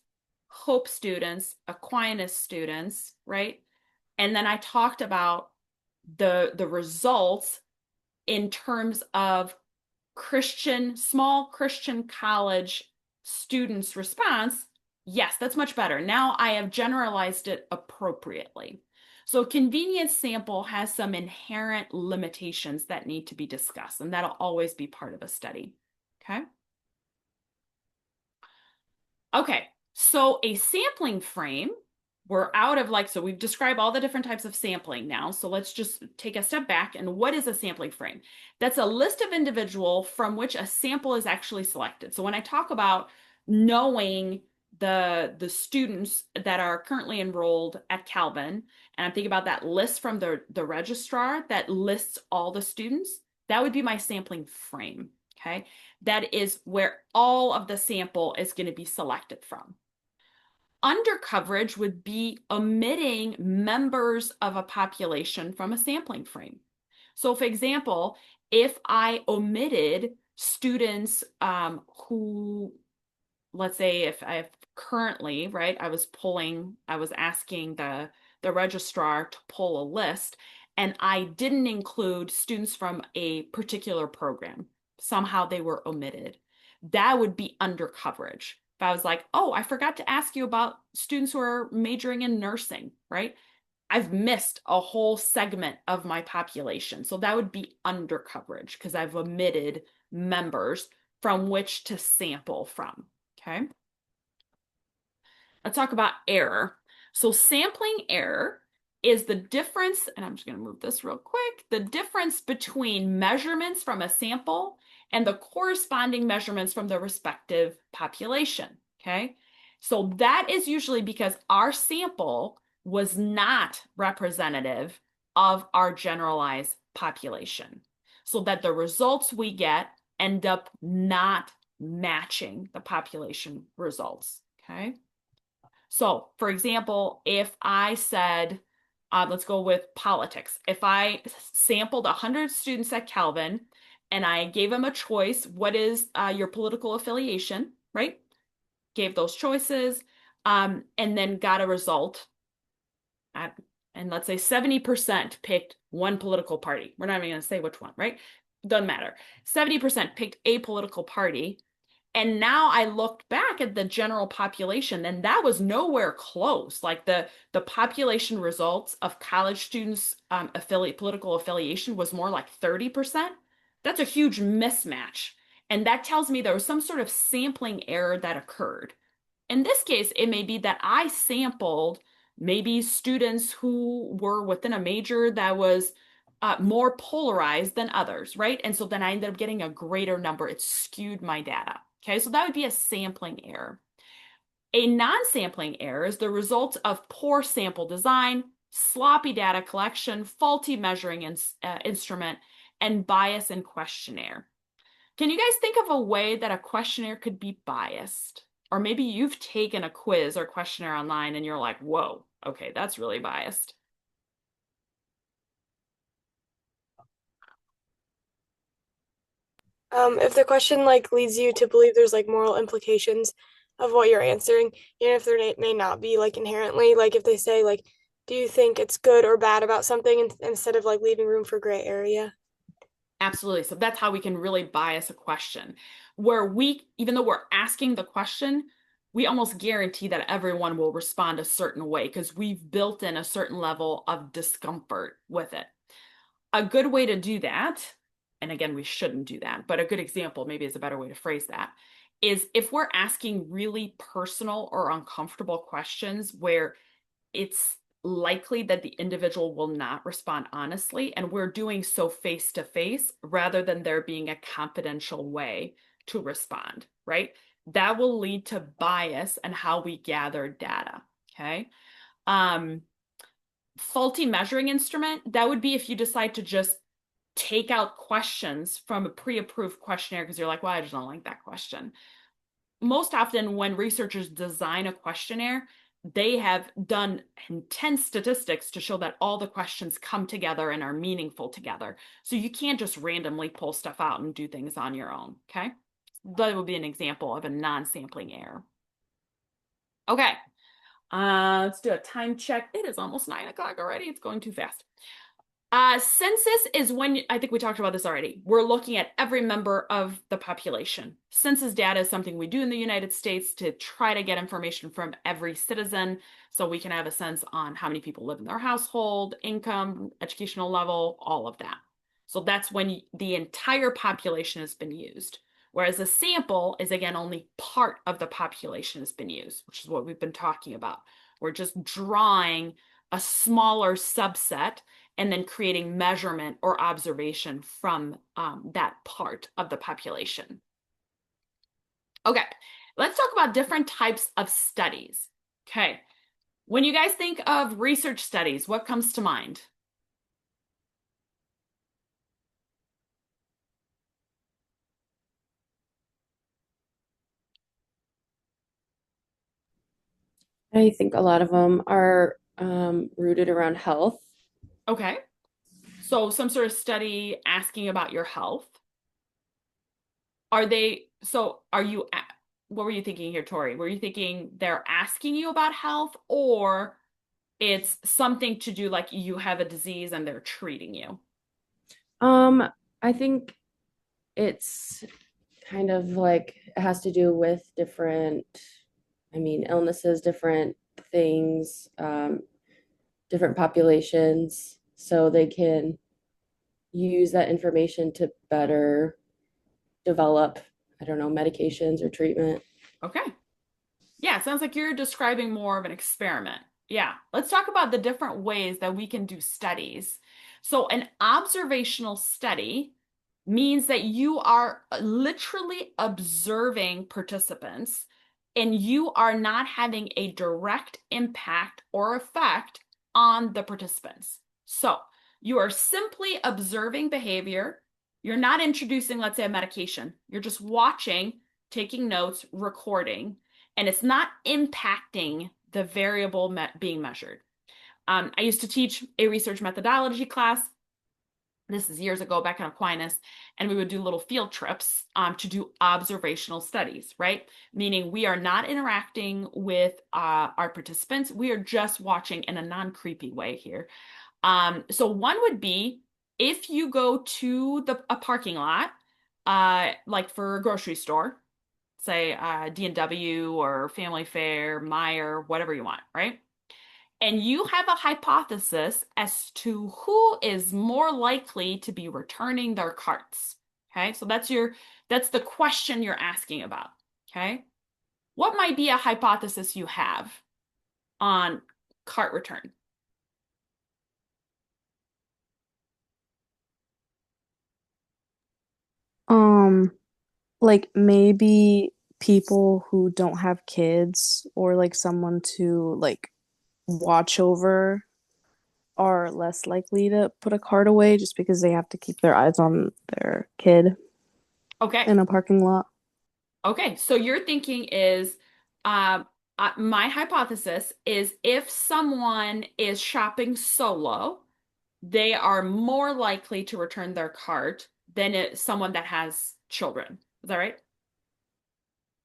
Hope students, Aquinas students, right? And then I talked about the results in terms of small Christian college students' response. Yes, that's much better. Now I have generalized it appropriately. So convenience sample has some inherent limitations that need to be discussed, and that'll always be part of a study. Okay. Okay, so a sampling frame, we're out of so we've described all the different types of sampling now. So let's just take a step back. And what is a sampling frame? That's a list of individual from which a sample is actually selected. So when I talk about knowing the students that are currently enrolled at Calvin, and I'm thinking about that list from the registrar that lists all the students, that would be my sampling frame. Okay, that is where all of the sample is going to be selected from. Undercoverage would be omitting members of a population from a sampling frame. So for example, if I omitted students who, let's say if I've currently, right, I was asking the registrar to pull a list, and I didn't include students from a particular program. Somehow they were omitted. That would be undercoverage. If I was like, oh, I forgot to ask you about students who are majoring in nursing, right? I've missed a whole segment of my population. So that would be undercoverage because I've omitted members from which to sample from. Okay. Let's talk about error. So sampling error is the difference, and I'm just going to move this real quick, the difference between measurements from a sample and the corresponding measurements from the respective population. Okay. So that is usually because our sample was not representative of our generalized population, so that the results we get end up not matching the population results. Okay. So, for example, if I said, let's go with politics. If I sampled 100 students at Calvin and I gave them a choice, what is your political affiliation, right? Gave those choices and then got a result. And let's say 70% picked one political party. We're not even going to say which one, right? Doesn't matter. 70% picked a political party. And now I looked back at the general population, and that was nowhere close. Like the population results of college students' political affiliation was more like 30%. That's a huge mismatch. And that tells me there was some sort of sampling error that occurred. In this case, it may be that I sampled maybe students who were within a major that was more polarized than others, right? And so then I ended up getting a greater number. It skewed my data. Okay, so that would be a sampling error. A non-sampling error is the result of poor sample design, sloppy data collection, faulty measuring instrument, and bias in questionnaire. Can you guys think of a way that a questionnaire could be biased? Or maybe you've taken a quiz or questionnaire online and you're like, whoa, okay, that's really biased. If the question like leads you to believe there's like moral implications of what you're answering, even if there may not be like inherently, like if they say like, do you think it's good or bad about something instead of like leaving room for gray area? Absolutely. So that's how we can really bias a question, where we, even though we're asking the question, we almost guarantee that everyone will respond a certain way because we've built in a certain level of discomfort with it. A good way to do that, and again, we shouldn't do that, but a good example, maybe is a better way to phrase that, is if we're asking really personal or uncomfortable questions where it's likely that the individual will not respond honestly, and we're doing so face to face rather than there being a confidential way to respond, right? That will lead to bias and how we gather data. Okay. Um, Faulty measuring instrument, that would be if you decide to just take out questions from a pre-approved questionnaire because you're like, well, I just don't like that question. Most often when researchers design a questionnaire, they have done intense statistics to show that all the questions come together and are meaningful together. So you can't just randomly pull stuff out and do things on your own, okay? That would be an example of a non-sampling error. Okay, let's do a time check. It is almost 9 o'clock already. It's going too fast. Census is when, I think we talked about this already. We're looking at every member of the population. Census data is something we do in the United States to try to get information from every citizen so we can have a sense on how many people live in their household, income, educational level, all of that. So that's when the entire population has been used. Whereas a sample is, again, only part of the population has been used, which is what we've been talking about. We're just drawing a smaller subset and then creating measurement or observation from that part of the population. Okay, let's talk about different types of studies. Okay, when you guys think of research studies, what comes to mind? I think a lot of them are rooted around health. Okay, so some sort of study asking about your health. Are they, so are you, what were you thinking here, Tori? Were you thinking they're asking you about health, or it's something to do like you have a disease and they're treating you? I think it's kind of like it has to do with different, I mean, illnesses, different things, different populations, so they can use that information to better develop, I don't know, medications or treatment. Okay. Yeah, it sounds like you're describing more of an experiment. Yeah, let's talk about the different ways that we can do studies. So, an observational study means that you are literally observing participants and you are not having a direct impact or effect on the participants. So, you are simply observing behavior. You're not introducing, let's say, a medication. You're just watching, taking notes, recording, and it's not impacting the variable being measured. I used to teach a research methodology class. This is years ago back in Aquinas, and we would do little field trips to do observational studies, right? Meaning we are not interacting with our participants. We are just watching in a non-creepy way here. So one would be if you go to a parking lot, like for a grocery store, say D&W or Family Fare, Meijer, whatever you want, right? And you have a hypothesis as to who is more likely to be returning their carts. Okay, so that's the question you're asking about. Okay, what might be a hypothesis you have on cart return? Um, like maybe people who don't have kids or like someone to like watch over are less likely to put a cart away just because they have to keep their eyes on their kid Okay. in a parking lot. Okay, so your thinking is My hypothesis is if someone is shopping solo, they are more likely to return their cart than someone that has children. Is that right?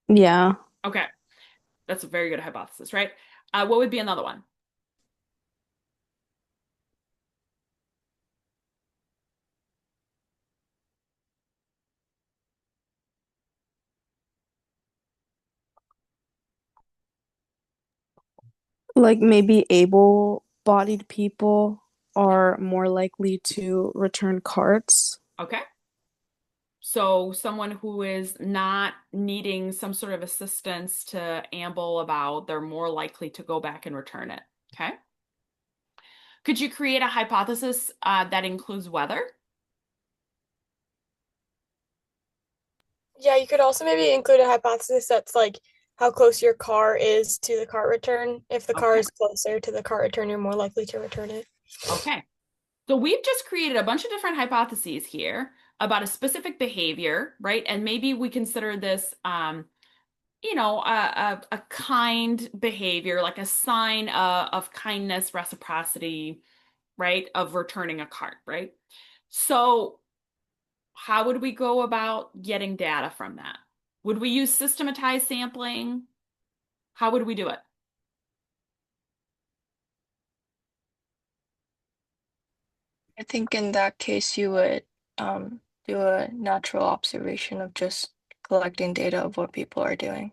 Yeah. Okay. That's a very good hypothesis, right? What would be another one? Like maybe able-bodied people are more likely to return carts. Okay. So someone who is not needing some sort of assistance to amble about, they're more likely to go back and return it. Okay. Could you create a hypothesis that includes weather? Yeah, you could also maybe include a hypothesis that's like how close your car is to the cart return. If the car Okay. is closer to the cart return, you're more likely to return it. Okay. So we've just created a bunch of different hypotheses here about a specific behavior, right? And maybe we consider this, a kind behavior, like a sign of kindness, reciprocity, right? Of returning a cart, right? So how would we go about getting data from that? Would we use systematized sampling? How would we do it? I think in that case you would do a natural observation of just collecting data of what people are doing.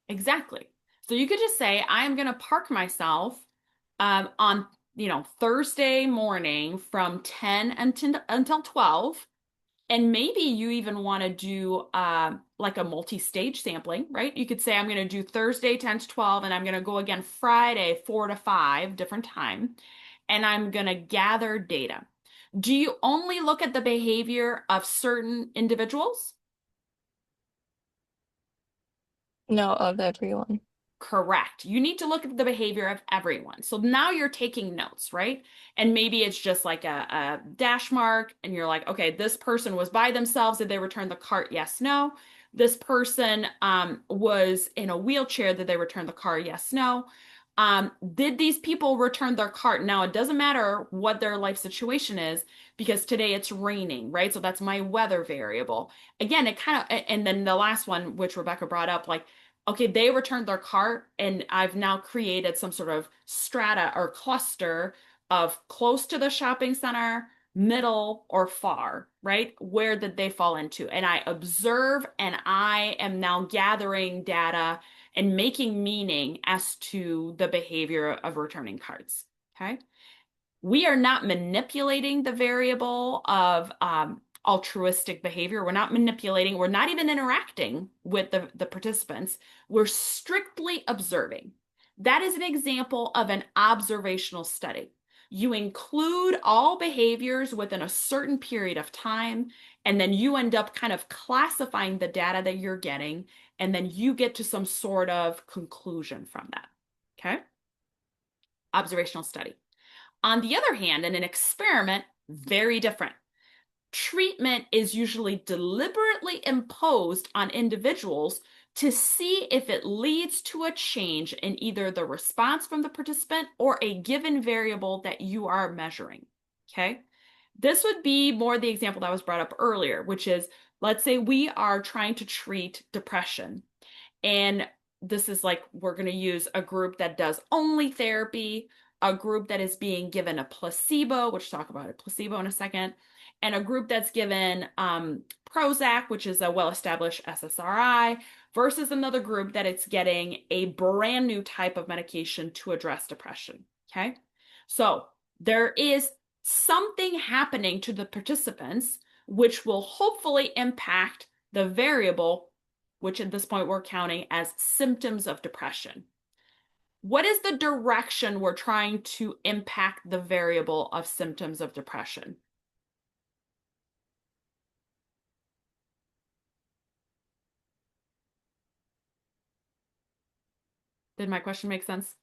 Exactly. So you could just say, I am going to park myself on, Thursday morning from 10 until 12. And maybe you even want to do like a multi-stage sampling, right? You could say, I'm going to do Thursday 10 to 12, and I'm going to go again Friday 4 to 5, different time, and I'm going to gather data. Do you only look at the behavior of certain individuals? No, of everyone. Correct. You need to look at the behavior of everyone. So now you're taking notes, right? And maybe it's just like a dash mark, and you're like, okay, this person was by themselves. Did they return the cart? Yes, no. This person was in a wheelchair. Did they return the car? Yes, no. Did these people return their cart? Now, it doesn't matter what their life situation is because today it's raining, right? So that's my weather variable. Again, it kind of, and then the last one, which Rebecca brought up, like, okay, they returned their cart, and I've now created some sort of strata or cluster of close to the shopping center, middle, or far, right? Where did they fall into? And I observe, and I am now gathering data and making meaning as to the behavior of returning carts. Okay. We are not manipulating the variable of altruistic behavior. We're not manipulating. We're not even interacting with the participants. We're strictly observing. That is an example of an observational study. You include all behaviors within a certain period of time, and then you end up kind of classifying the data that you're getting, and then you get to some sort of conclusion from that. Okay? Observational study. On the other hand, in an experiment, very different. Treatment is usually deliberately imposed on individuals to see if it leads to a change in either the response from the participant or a given variable that you are measuring. Okay. This would be more the example that was brought up earlier, which is, let's say we are trying to treat depression. And this is like, we're going to use a group that does only therapy, a group that is being given a placebo, which we'll talk about a placebo in a second, and a group that's given Prozac, which is a well-established SSRI, versus another group that it's getting a brand new type of medication to address depression. Okay. So there is something happening to the participants, which will hopefully impact the variable, which at this point we're counting as symptoms of depression. What is the direction we're trying to impact the variable of symptoms of depression? Did my question make sense?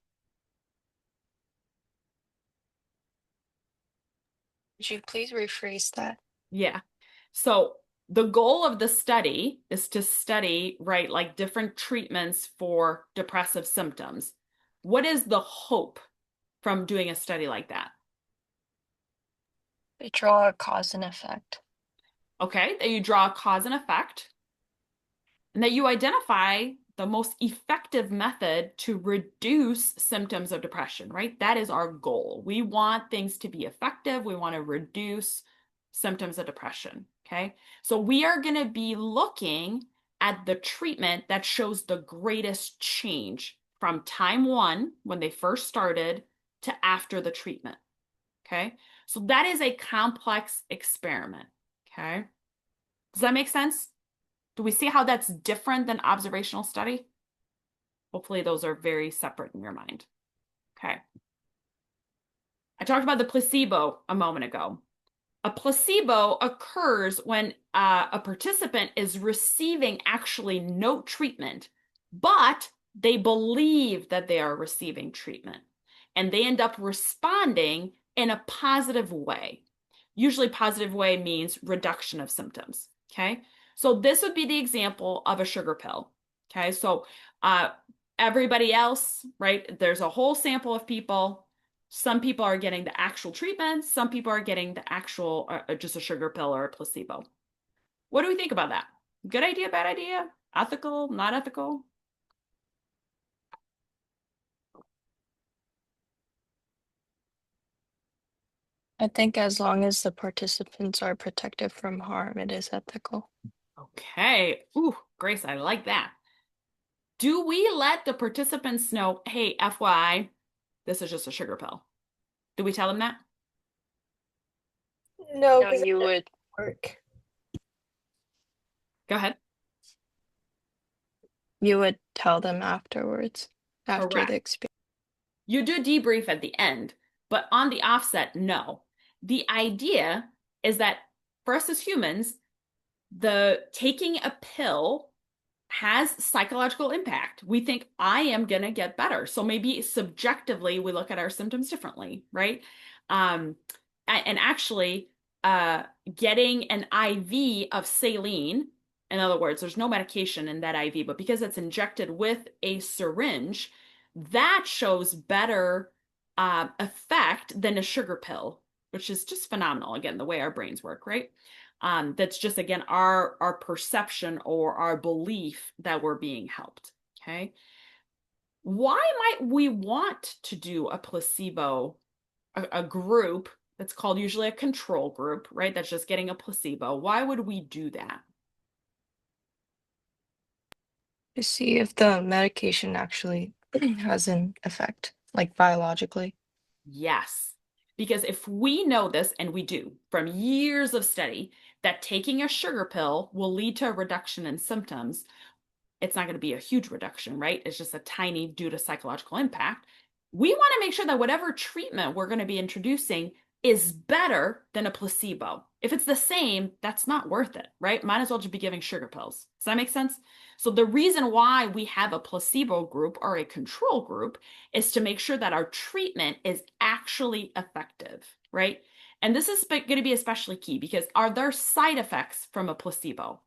Could you please rephrase that? Yeah. So The goal of the study is to study, right, like different treatments for depressive symptoms. What is the hope from doing a study like that? They draw a cause and effect. Okay, that you draw a cause and effect, and that you identify the most effective method to reduce symptoms of depression, right? That is our goal. We want things to be effective. We want to reduce symptoms of depression, okay? So we are going to be looking at the treatment that shows the greatest change from time one, when they first started, to after the treatment, okay? So that is a complex experiment, okay? Does that make sense? Do we see how that's different than observational study? Hopefully those are very separate in your mind. Okay. I talked about the placebo a moment ago. A placebo occurs when a participant is receiving actually no treatment, but they believe that they are receiving treatment, and they end up responding in a positive way. Usually positive way means reduction of symptoms, okay? So this would be the example of a sugar pill, okay? So everybody else, right? There's a whole sample of people. Some people are getting the actual treatment. Some people are getting the actual, just a sugar pill or a placebo. What do we think about that? Good idea, bad idea? Ethical, not ethical? I think as long as the participants are protected from harm, it is ethical. Okay. Ooh, Grace, I like that. Do we let the participants know, hey, FYI, this is just a sugar pill? Do we tell them that? No, No, because it you doesn't would work. Go ahead. tell them afterwards, after Correct. the experience. You do debrief at the end, but on the offset, no. The idea is that for us as humans, the taking a pill has psychological impact. We think I am going to get better. So maybe subjectively we look at our symptoms differently, right? And actually getting an IV of saline, in other words, there's no medication in that IV, but because it's injected with a syringe, that shows better effect than a sugar pill, which is just phenomenal. Again, the way our brains work, right? That's just, again, our perception or our belief that we're being helped. Okay. Why might we want to do a placebo, a group that's called usually a control group, right? That's just getting a placebo. Why would we do that? To see if the medication actually has an effect, like biologically. Yes. Because if we know this, and we do from years of study, that taking a sugar pill will lead to a reduction in symptoms, it's not going to be a huge reduction, right? It's just a tiny due to psychological impact. We want to make sure that whatever treatment we're going to be introducing is better than a placebo. If it's the same, that's not worth it, right? Might as well just be giving sugar pills. Does that make sense? So the reason why we have a placebo group or a control group is to make sure that our treatment is actually effective, right? And this is going to be especially key because are there side effects from a placebo?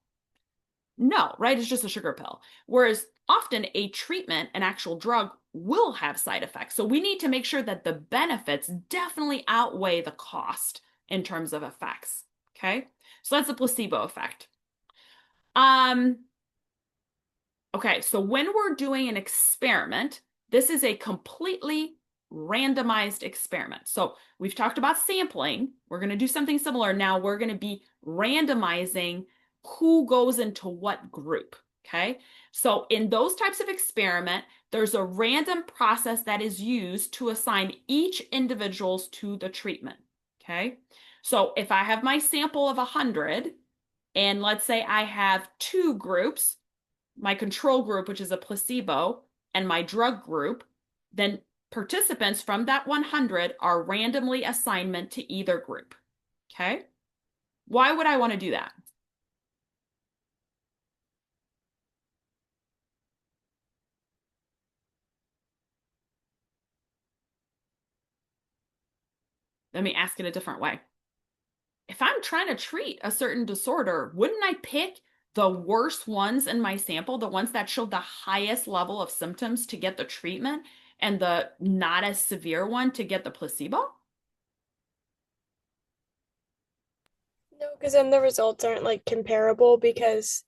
No, right? It's just a sugar pill. Whereas often a treatment, an actual drug, will have side effects. So we need to make sure that the benefits definitely outweigh the cost in terms of effects. Okay. So that's the placebo effect. Okay, so when we're doing an experiment, this is a completely randomized experiment. So we've talked about sampling. We're going to do something similar. Now we're going to be randomizing who goes into what group. Okay, so in those types of experiment, there's a random process that is used to assign each individuals to the treatment. Okay, so if I have my sample of 100, and let's say I have two groups, my control group, which is a placebo, and my drug group, then participants from that 100 are randomly assignment to either group. Okay? Why would I want to do that? Let me ask it a different way. if I'm trying to treat a certain disorder, wouldn't I pick the worst ones in my sample, the ones that showed the highest level of symptoms to get the treatment, and the not as severe one to get the placebo? No, because then the results aren't like comparable because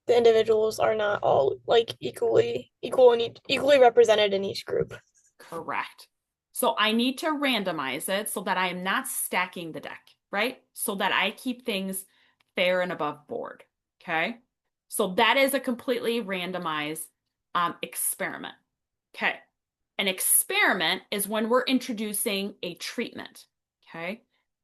the individuals are not all like equally represented in each group. Correct. So I need to randomize it so that I am not stacking the deck, right? So that I keep things fair and above board. Okay. So that is a completely randomized experiment. Okay. An experiment is when we're introducing a treatment. Okay.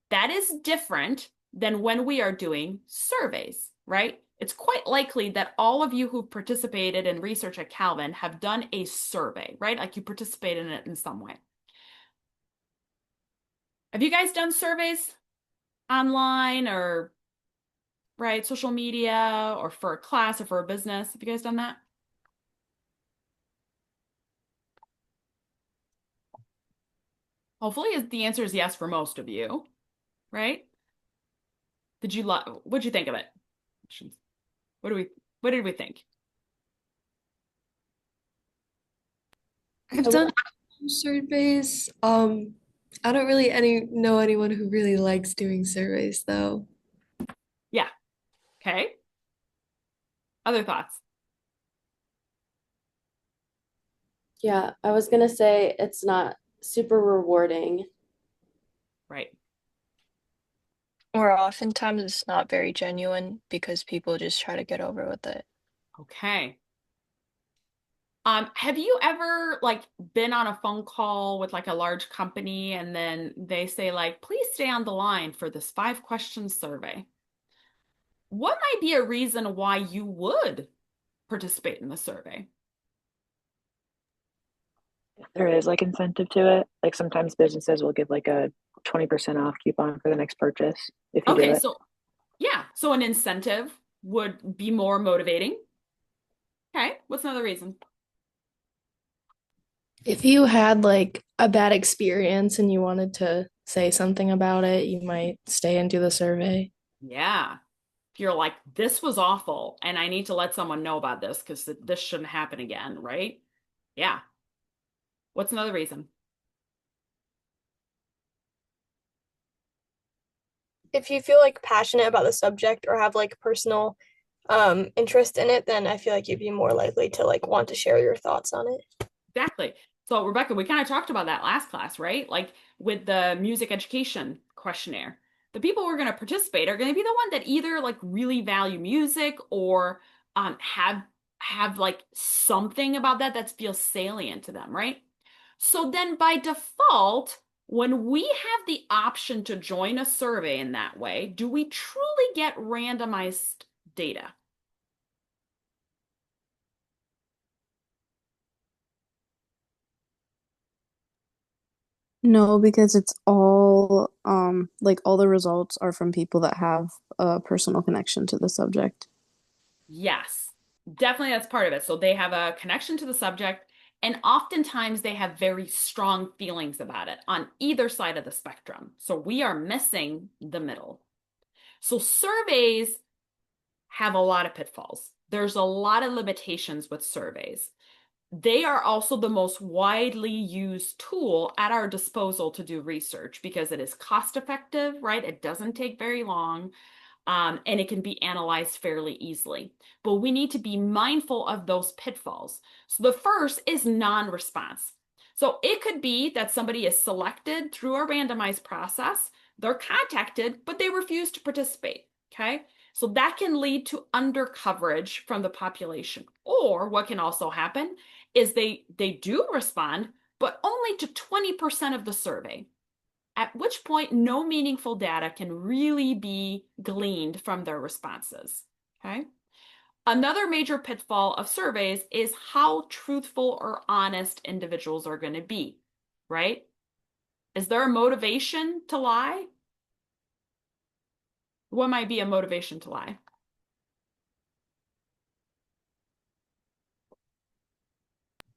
That is different than when we are doing surveys, right? It's quite likely that all of you who participated in research at Calvin have done a survey, right? Like you participated in it in some way. Have you guys done surveys online or, right, social media or for a class or for a business? Have you guys done that? Hopefully the answer is yes for most of you, right? What'd you think of it? What do we what did we think? I've done surveys. I don't really know anyone who really likes doing surveys though. Yeah. Okay. Other thoughts? Yeah, I was gonna say it's not super rewarding. Right. Or oftentimes it's not very genuine because people just try to get over with it. Okay. Have you ever like been on a phone call with like a large company and then they say like, please stay on the line for this 5 question survey? What might be a reason why you would participate in the survey? There is like incentive to it. Like sometimes businesses will give like a 20% off coupon for the next purchase if you do Okay, it. so yeah, so an incentive would be more motivating. Okay, what's another reason? If you had like a bad experience and you wanted to say something about it, you might stay and do the survey. Yeah. If you're like, this was awful and I need to let someone know about this because this shouldn't happen again, right? Yeah. What's another reason? If you feel like passionate about the subject or have like personal interest in it, then I feel like you'd be more likely to like want to share your thoughts on it. Exactly. So, Rebecca, we kind of talked about that last class, right? Like with the music education questionnaire. The people who are going to participate are going to be the one that either like really value music or have like something about that feels salient to them, right? So then by default, when we have the option to join a survey in that way, do we truly get randomized data? No, because it's all like all the results are from people that have a personal connection to the subject. Yes, definitely that's part of it. So they have a connection to the subject, and oftentimes they have very strong feelings about it on either side of the spectrum. So we are missing the middle. So surveys have a lot of pitfalls. There's a lot of limitations with surveys. They are also the most widely used tool at our disposal to do research because it is cost effective, right? It doesn't take very long. And it can be analyzed fairly easily. But we need to be mindful of those pitfalls. So the first is non-response. So it could be that somebody is selected through a randomized process, they're contacted, but they refuse to participate. Okay. So that can lead to undercoverage from the population. Or what can also happen is they do respond, but only to 20% of the survey, at which point no meaningful data can really be gleaned from their responses. Okay. Another major pitfall of surveys is how truthful or honest individuals are going to be, right? Is there a motivation to lie? What might be a motivation to lie?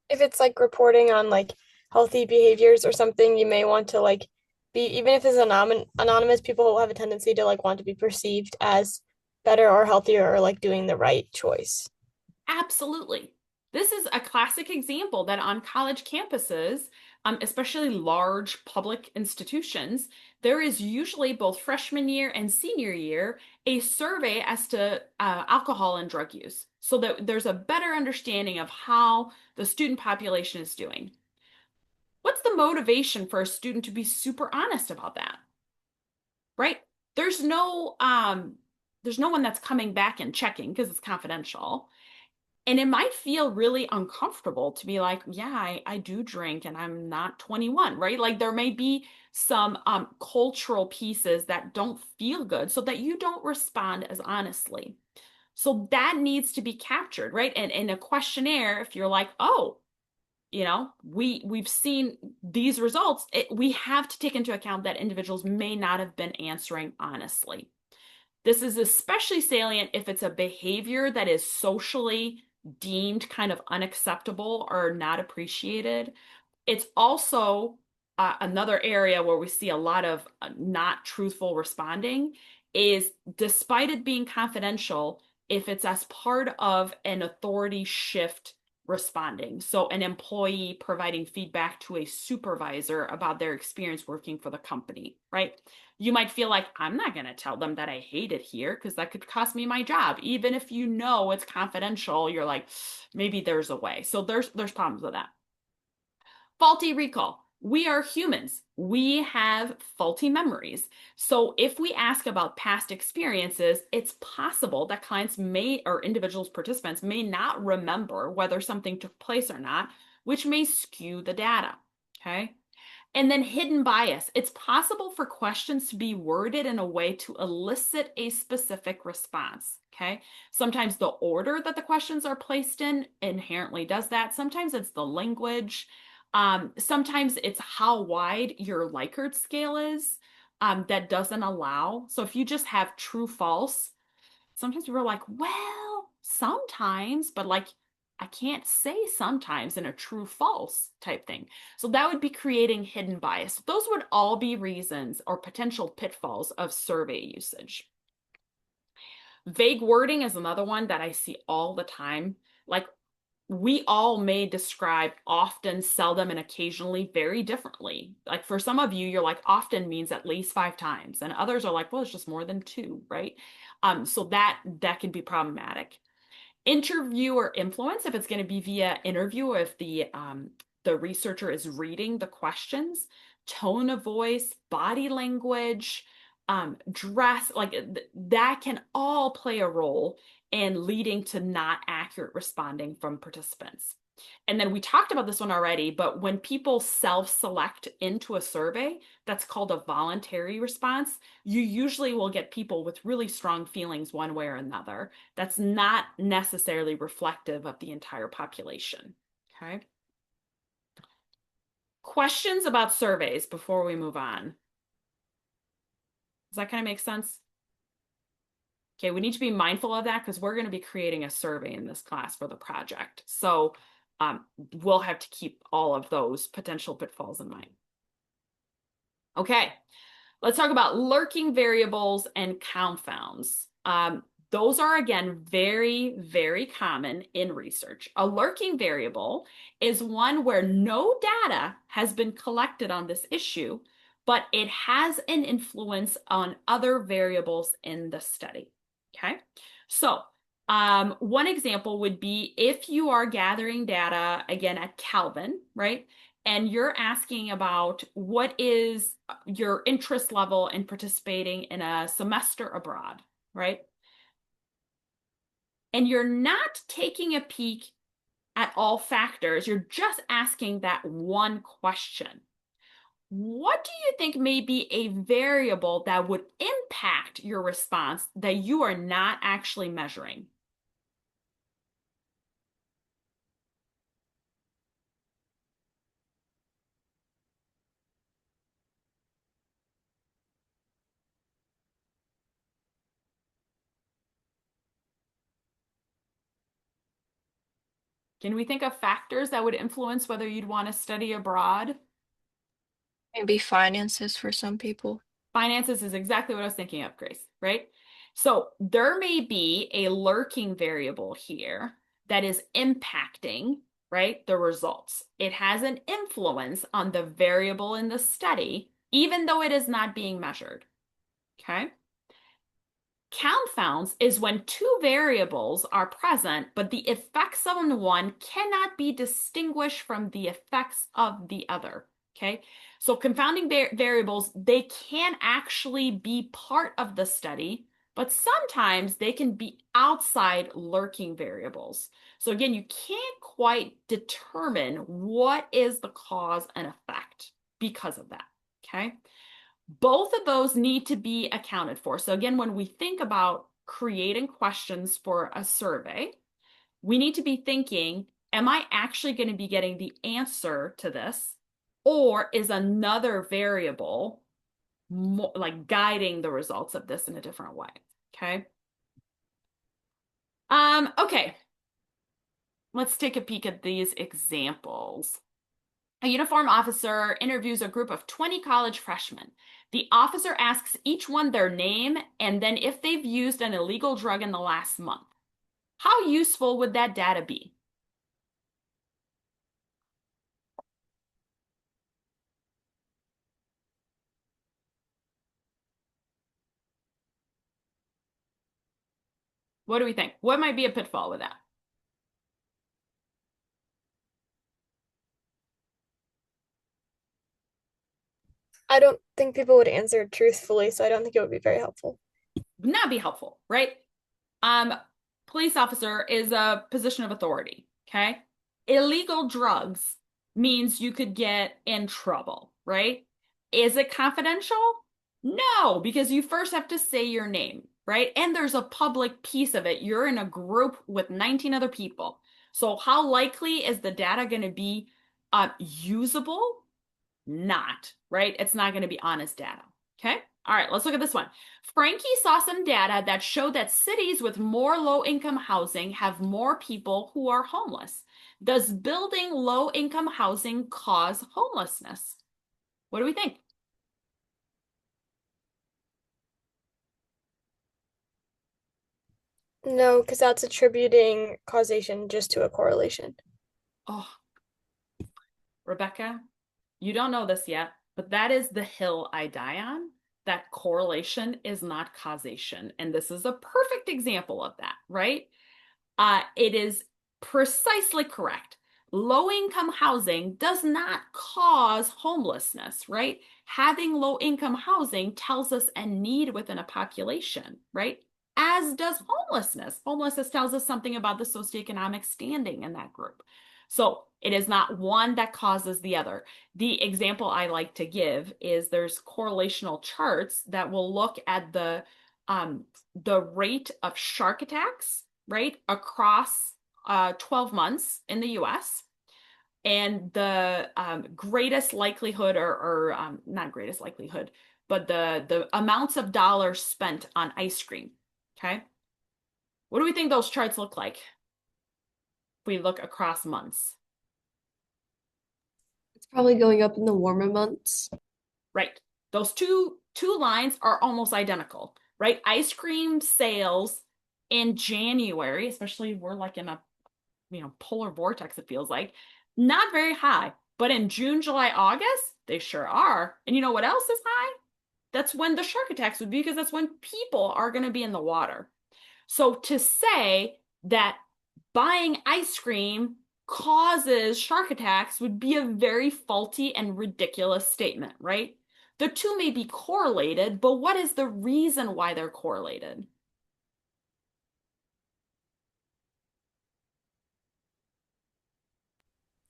If it's like reporting on like healthy behaviors or something, you may want to like be even if it's anonymous, people have a tendency to like want to be perceived as better or healthier or like doing the right choice. Absolutely. This is a classic example that on college campuses, especially large public institutions, there is usually both freshman year and senior year a survey as to alcohol and drug use so that there's a better understanding of how the student population is doing. What's the motivation for a student to be super honest about that? Right? There's no there's no one that's coming back and checking because it's confidential. And it might feel really uncomfortable to be like, yeah, I do drink and I'm not 21, right? Like there may be some cultural pieces that don't feel good so that you don't respond as honestly. So that needs to be captured, right? And in a questionnaire, if you're like, oh, we've seen these results, we have to take into account that individuals may not have been answering honestly. This is especially salient if it's a behavior that is socially deemed kind of unacceptable or not appreciated. It's also another area where we see a lot of not truthful responding is despite it being confidential, if it's as part of an authority shift responding. So an employee providing feedback to a supervisor about their experience working for the company, right? You might feel like, I'm not going to tell them that I hate it here because that could cost me my job. Even if you know it's confidential, you're like, maybe there's a way. So there's problems with that. Faulty recall. We are humans. We have faulty memories. So if we ask about past experiences, it's possible that clients may, or individuals, participants may not remember whether something took place or not, which may skew the data. Okay. And then hidden bias. It's possible for questions to be worded in a way to elicit a specific response. Okay. Sometimes the order that the questions are placed in inherently does that. Sometimes it's the language. Sometimes it's how wide your Likert scale is that doesn't allow. So if you just have true false, sometimes people are like, well, sometimes, but like, I can't say sometimes in a true false type thing. So that would be creating hidden bias. Those would all be reasons or potential pitfalls of survey usage. Vague wording is another one that I see all the time. Like we all may describe often, seldom, and occasionally very differently. Like for some of you, you're like often means at least 5 times, and others are like, well, it's just more than 2, right? So that can be problematic. Interviewer influence, if it's going to be via interview, or if the researcher is reading the questions, tone of voice, body language, dress, like that can all play a role in leading to not accurate responding from participants. And then we talked about this one already, but when people self-select into a survey, that's called a voluntary response. You usually will get people with really strong feelings one way or another. That's not necessarily reflective of the entire population. Okay. Questions about surveys before we move on. Does that kind of make sense? Okay, we need to be mindful of that because we're going to be creating a survey in this class for the project. So we'll have to keep all of those potential pitfalls in mind. Okay, let's talk about lurking variables and confounds. Those are, again, very, very common in research. A lurking variable is one where no data has been collected on this issue, but it has an influence on other variables in the study. Okay, so one example would be if you are gathering data, again, at Calvin, right? And you're asking about what is your interest level in participating in a semester abroad, right? And you're not taking a peek at all factors, you're just asking that one question. What do you think may be a variable that would impact your response that you are not actually measuring? Can we think of factors that would influence whether you'd want to study abroad? Maybe finances for some people. Finances is exactly what I was thinking of, Grace, right? So there may be a lurking variable here that is impacting, right, the results. It has an influence on the variable in the study, even though it is not being measured. Okay. Confounds is when two variables are present, but the effects of one cannot be distinguished from the effects of the other. Okay, so confounding variables, they can actually be part of the study, but sometimes they can be outside lurking variables. So again, you can't quite determine what is the cause and effect because of that. Okay. Both of those need to be accounted for. So again, when we think about creating questions for a survey, we need to be thinking, am I actually going to be getting the answer to this? Or is another variable more, like guiding the results of this in a different way? Okay. Okay. Let's take a peek at these examples. A uniform officer interviews a group of 20 college freshmen. The officer asks each one their name and then if they've used an illegal drug in the last month. How useful would that data be? What do we think? What might be a pitfall with that? I don't think people would answer truthfully, so I don't think it would be very helpful. Would not be helpful, right? Um, Police officer is a position of authority, okay? Illegal drugs means you could get in trouble, right? Is it confidential? No, because you first have to say your name, right? And there's a public piece of it. You're in a group with 19 other people. So how likely is the data going to be usable? Not, right? It's not going to be honest data. Okay. All right, let's look at this one. Frankie saw some data that showed that cities with more low-income housing have more people who are homeless. Does building low-income housing cause homelessness? What do we think? No, because that's attributing causation just to a correlation. Oh, Rebecca, you don't know this yet, but that is the hill I die on. That correlation is not causation. And this is a perfect example of that, right? It is precisely correct. Low-income housing does not cause homelessness, right? Having low-income housing tells us a need within a population, right? As does homelessness. Homelessness tells us something about the socioeconomic standing in that group. So it is not one that causes the other. The example I like to give is there's correlational charts that will look at the rate of shark attacks, right, across 12 months in the US. And the greatest likelihood, or not greatest likelihood, but the amounts of dollars spent on ice cream. Okay. What do we think those charts look like if we look across months? It's probably going up in the warmer months. Right. Those two lines are almost identical, right? Ice cream sales in January, especially we're like in a polar vortex, it feels like, not very high. But in June, July, August, they sure are. And you know what else is high? That's when the shark attacks would be, because that's when people are going to be in the water. So to say that buying ice cream causes shark attacks would be a very faulty and ridiculous statement, right? The two may be correlated, but what is the reason why they're correlated?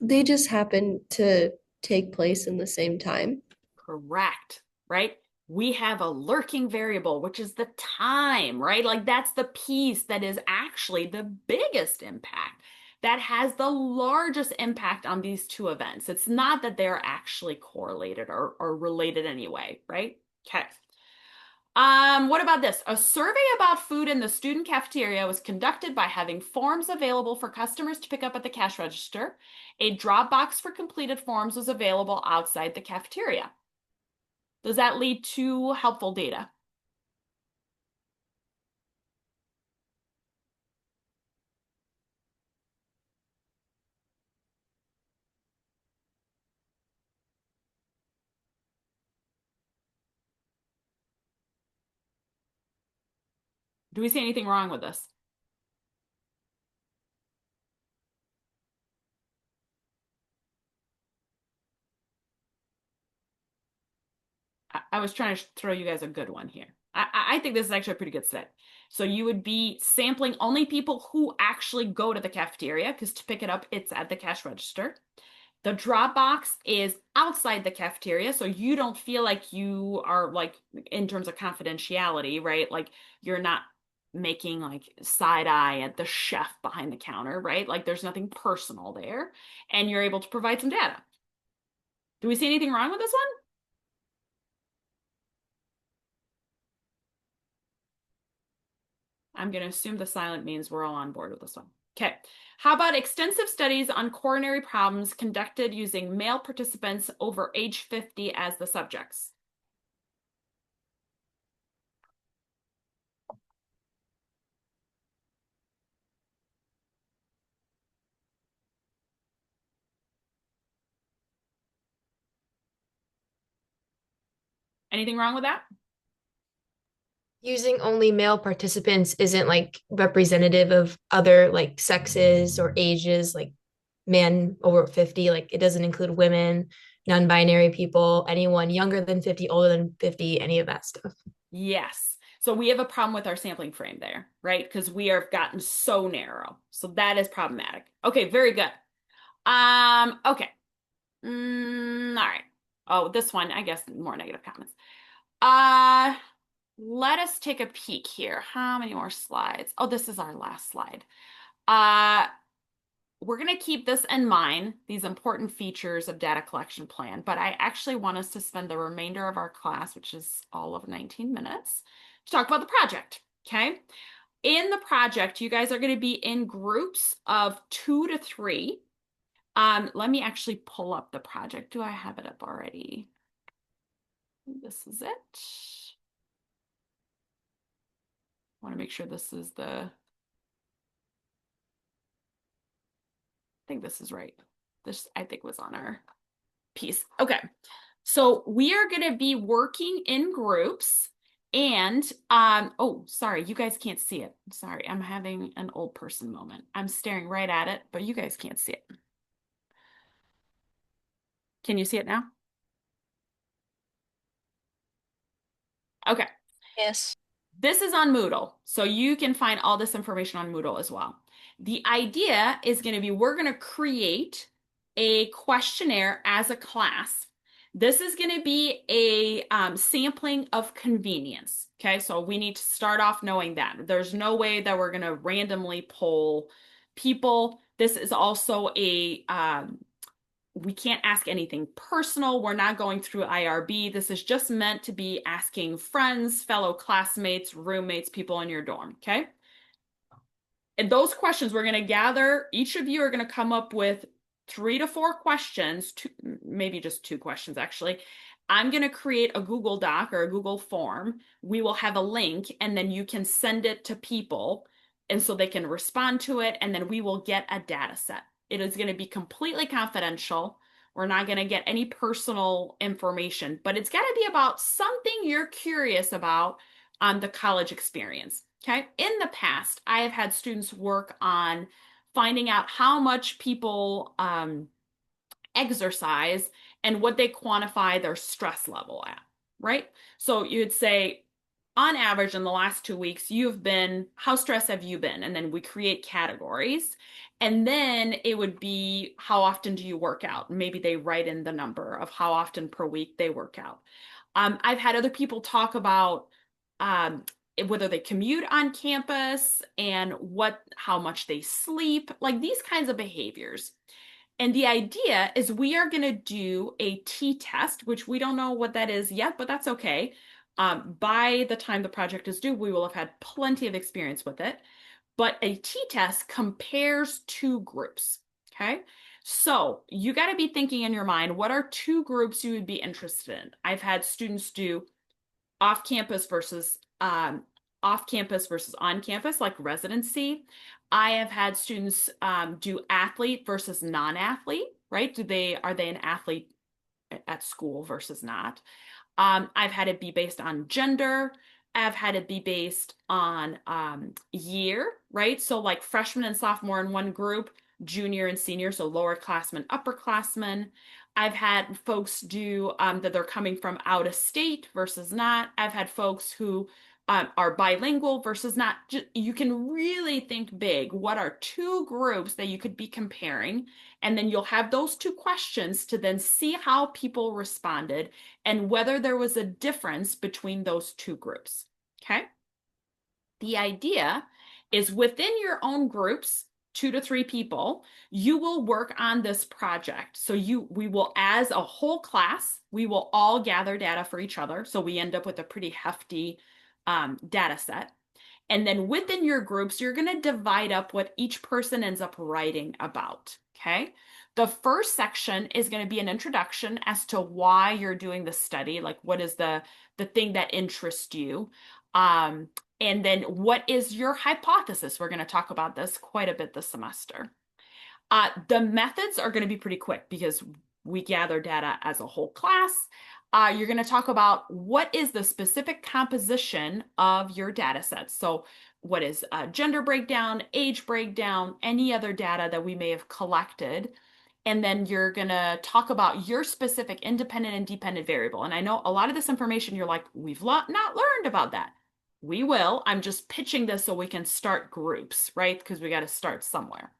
They just happen to take place in the same time. Correct, right? We have a lurking variable, which is the time, right? Like that's the piece that is actually the biggest impact, that has the largest impact on these two events. It's not that they're actually correlated or related anyway, right? Okay. What about this? A survey about food in the student cafeteria was conducted by having forms available for customers to pick up at the cash register. A drop box for completed forms was available outside the cafeteria. Does that lead to helpful data? Do we see anything wrong with this? I was trying to throw you guys a good one here. I think this is actually a pretty good set. So you would be sampling only people who actually go to the cafeteria, because to pick it up, it's at the cash register. The drop box is outside the cafeteria, so you don't feel like you are like in terms of confidentiality, right? Like you're not making like side eye at the chef behind the counter, right? Like there's nothing personal there, and you're able to provide some data. Do we see anything wrong with this one? I'm going to assume the silent means we're all on board with this one. Okay. How about extensive studies on coronary problems conducted using male participants over age 50 as the subjects? Anything wrong with that? Using only male participants isn't like representative of other like sexes or ages, like men over 50, like it doesn't include women, non-binary people, anyone younger than 50, older than 50, any of that stuff. Yes. So we have a problem with our sampling frame there, right? Because we have gotten so narrow. So that is problematic. Okay, very good. Okay. All right. Oh, this one, I guess more negative comments. Let us take a peek here. How many more slides? Oh, this is our last slide. We're going to keep this in mind, these important features of data collection plan, but I actually want us to spend the remainder of our class, which is all of 19 minutes, to talk about the project, okay? In the project, you guys are going to be in groups of 2 to 3. Let me actually pull up the project. Do I have it up already? This is it. I want to make sure this is I think this is right. This, I think, was on our piece. Okay. So we are going to be working in groups and, oh, sorry, you guys can't see it. Sorry, I'm having an old person moment. I'm staring right at it, but you guys can't see it. Can you see it now? Okay. Yes. This is on Moodle, so you can find all this information on Moodle as well. The idea is going to be we're going to create a questionnaire as a class. This is going to be a sampling of convenience. Okay, so we need to start off knowing that. There's no way that we're going to randomly poll people. This is also a we can't ask anything personal. We're not going through IRB. This is just meant to be asking friends, fellow classmates, roommates, people in your dorm, okay? And those questions we're going to gather, each of you are going to come up with 3 to 4 questions, maybe just 2 questions actually. I'm going to create a Google Doc or a Google form. We will have a link and then you can send it to people and so they can respond to it and then we will get a data set. It is going to be completely confidential. We're not going to get any personal information, but it's got to be about something you're curious about on the college experience. Okay. In the past, I have had students work on finding out how much people exercise and what they quantify their stress level at, right? So you'd say, on average, in the last 2 weeks, how stressed have you been? And then we create categories. And then it would be, how often do you work out? Maybe they write in the number of how often per week they work out. I've had other people talk about whether they commute on campus and how much they sleep, like these kinds of behaviors. And the idea is we are going to do a t-test, which we don't know what that is yet, but that's okay. By the time the project is due, we will have had plenty of experience with it. But a t-test compares 2 groups, okay? So you got to be thinking in your mind, what are two groups you would be interested in? I've had students do off campus versus on campus, like residency. I have had students do athlete versus non-athlete, right? Are they an athlete at school versus not? I've had it be based on gender. I've had it be based on year, right? So like freshman and sophomore in one group, junior and senior, so lower classmen, upperclassmen. I've had folks do that they're coming from out of state versus not. I've had folks who are bilingual versus not. You can really think big. What are two groups that you could be comparing? And then you'll have those two questions to then see how people responded and whether there was a difference between those two groups. Okay. The idea is within your own groups, 2 to 3 people, you will work on this project. So we will, as a whole class, we will all gather data for each other. So we end up with a pretty hefty data set. And then within your groups, you're going to divide up what each person ends up writing about. Okay. The first section is going to be an introduction as to why you're doing the study, like what is the thing that interests you. And then what is your hypothesis? We're going to talk about this quite a bit this semester. The methods are going to be pretty quick because we gather data as a whole class. You're going to talk about what is the specific composition of your data sets. So what is gender breakdown, age breakdown, any other data that we may have collected. And then you're going to talk about your specific independent and dependent variable. And I know a lot of this information, you're like, we've not learned about that. We will. I'm just pitching this so we can start groups, right? Because we got to start somewhere.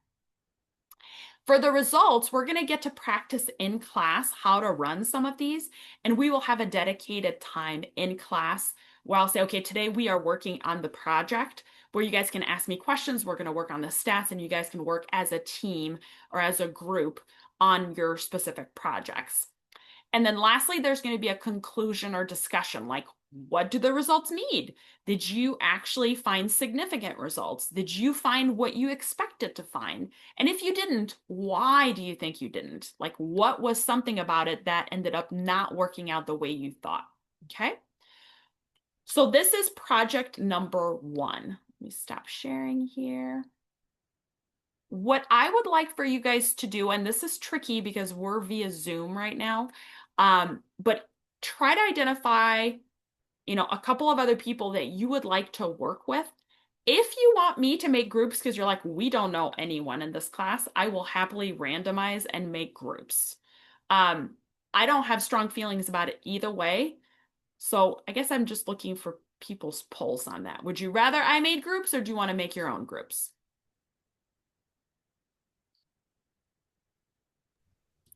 For the results, we're going to get to practice in class how to run some of these, and we will have a dedicated time in class where I'll say, okay, today we are working on the project where you guys can ask me questions. We're going to work on the stats, and you guys can work as a team or as a group on your specific projects. And then lastly, there's going to be a conclusion or discussion, like what do the results mean? Did you actually find significant results? Did you find what you expected to find? And if you didn't, why do you think you didn't? Like what was something about it that ended up not working out the way you thought? Okay. So this is project number 1. Let me stop sharing here. What I would like for you guys to do, and this is tricky because we're via Zoom right now, but try to identify, a couple of other people that you would like to work with. If you want me to make groups because you're like, we don't know anyone in this class, I will happily randomize and make groups. I don't have strong feelings about it either way. So I guess I'm just looking for people's pulse on that. Would you rather I made groups or do you want to make your own groups?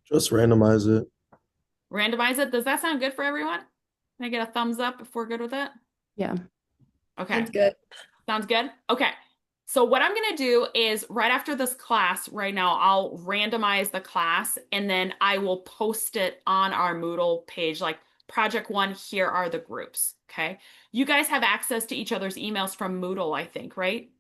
Just randomize it. Randomize it. Does that sound good for everyone? Can I get a thumbs up if we're good with it? Yeah. Okay. Sounds good. Sounds good? Okay. So what I'm going to do is right after this class right now, I'll randomize the class and then I will post it on our Moodle page, like project 1, here are the groups. Okay. You guys have access to each other's emails from Moodle, I think, right?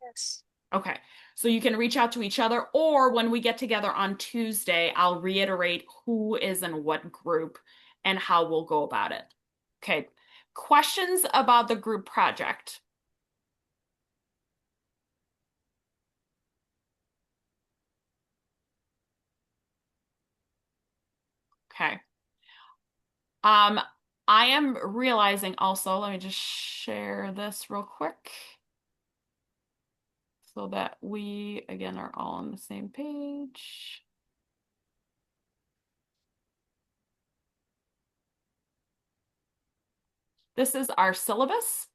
Yes. Okay. So you can reach out to each other, or when we get together on Tuesday, I'll reiterate who is in what group and how we'll go about it. Okay. Questions about the group project? Okay. I am realizing also, let me just share this real quick so that we, again, are all on the same page. This is our syllabus.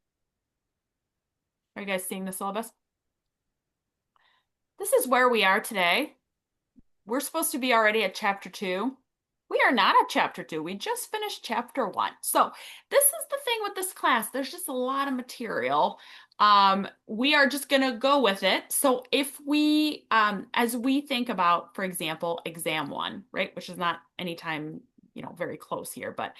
Are you guys seeing the syllabus? This is where we are today. We're supposed to be already at chapter 2. We are not at chapter 2. We just finished chapter 1. So this is the thing with this class. There's just a lot of material. We are just going to go with it. So if we, as we think about, for example, exam 1, right, which is not anytime, very close here, but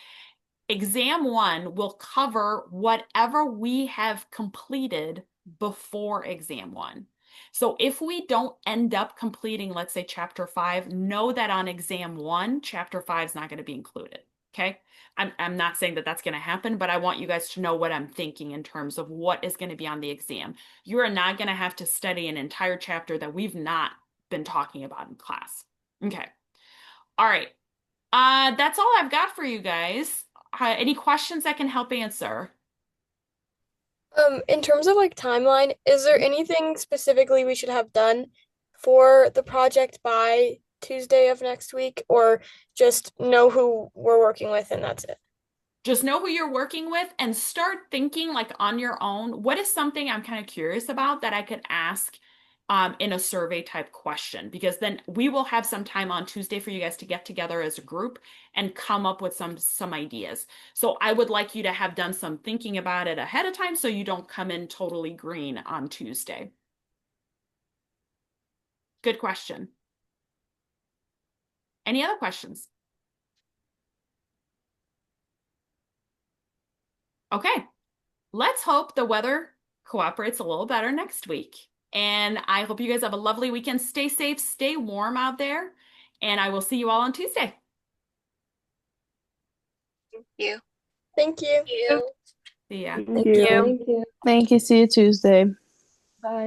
exam 1 will cover whatever we have completed before exam 1. So if we don't end up completing, let's say chapter 5, know that on exam 1, chapter 5 is not going to be included. Okay. I'm not saying that that's going to happen, but I want you guys to know what I'm thinking in terms of what is going to be on the exam. You are not going to have to study an entire chapter that we've not been talking about in class. Okay. All right. That's all I've got for you guys. Any questions I can help answer? In terms of like timeline, is there anything specifically we should have done for the project by Tuesday of next week, or just know who we're working with and that's it? Just know who you're working with and start thinking like on your own. What is something I'm kind of curious about that I could ask in a survey type question? Because then we will have some time on Tuesday for you guys to get together as a group and come up with some ideas. So I would like you to have done some thinking about it ahead of time so you don't come in totally green on Tuesday. Good question. Any other questions? Okay, let's hope the weather cooperates a little better next week. And I hope you guys have a lovely weekend. Stay safe, stay warm out there, and I will see you all on Tuesday. Thank you. Thank you. You. See ya. Thank you. Thank you. Thank you. See you Tuesday. Bye.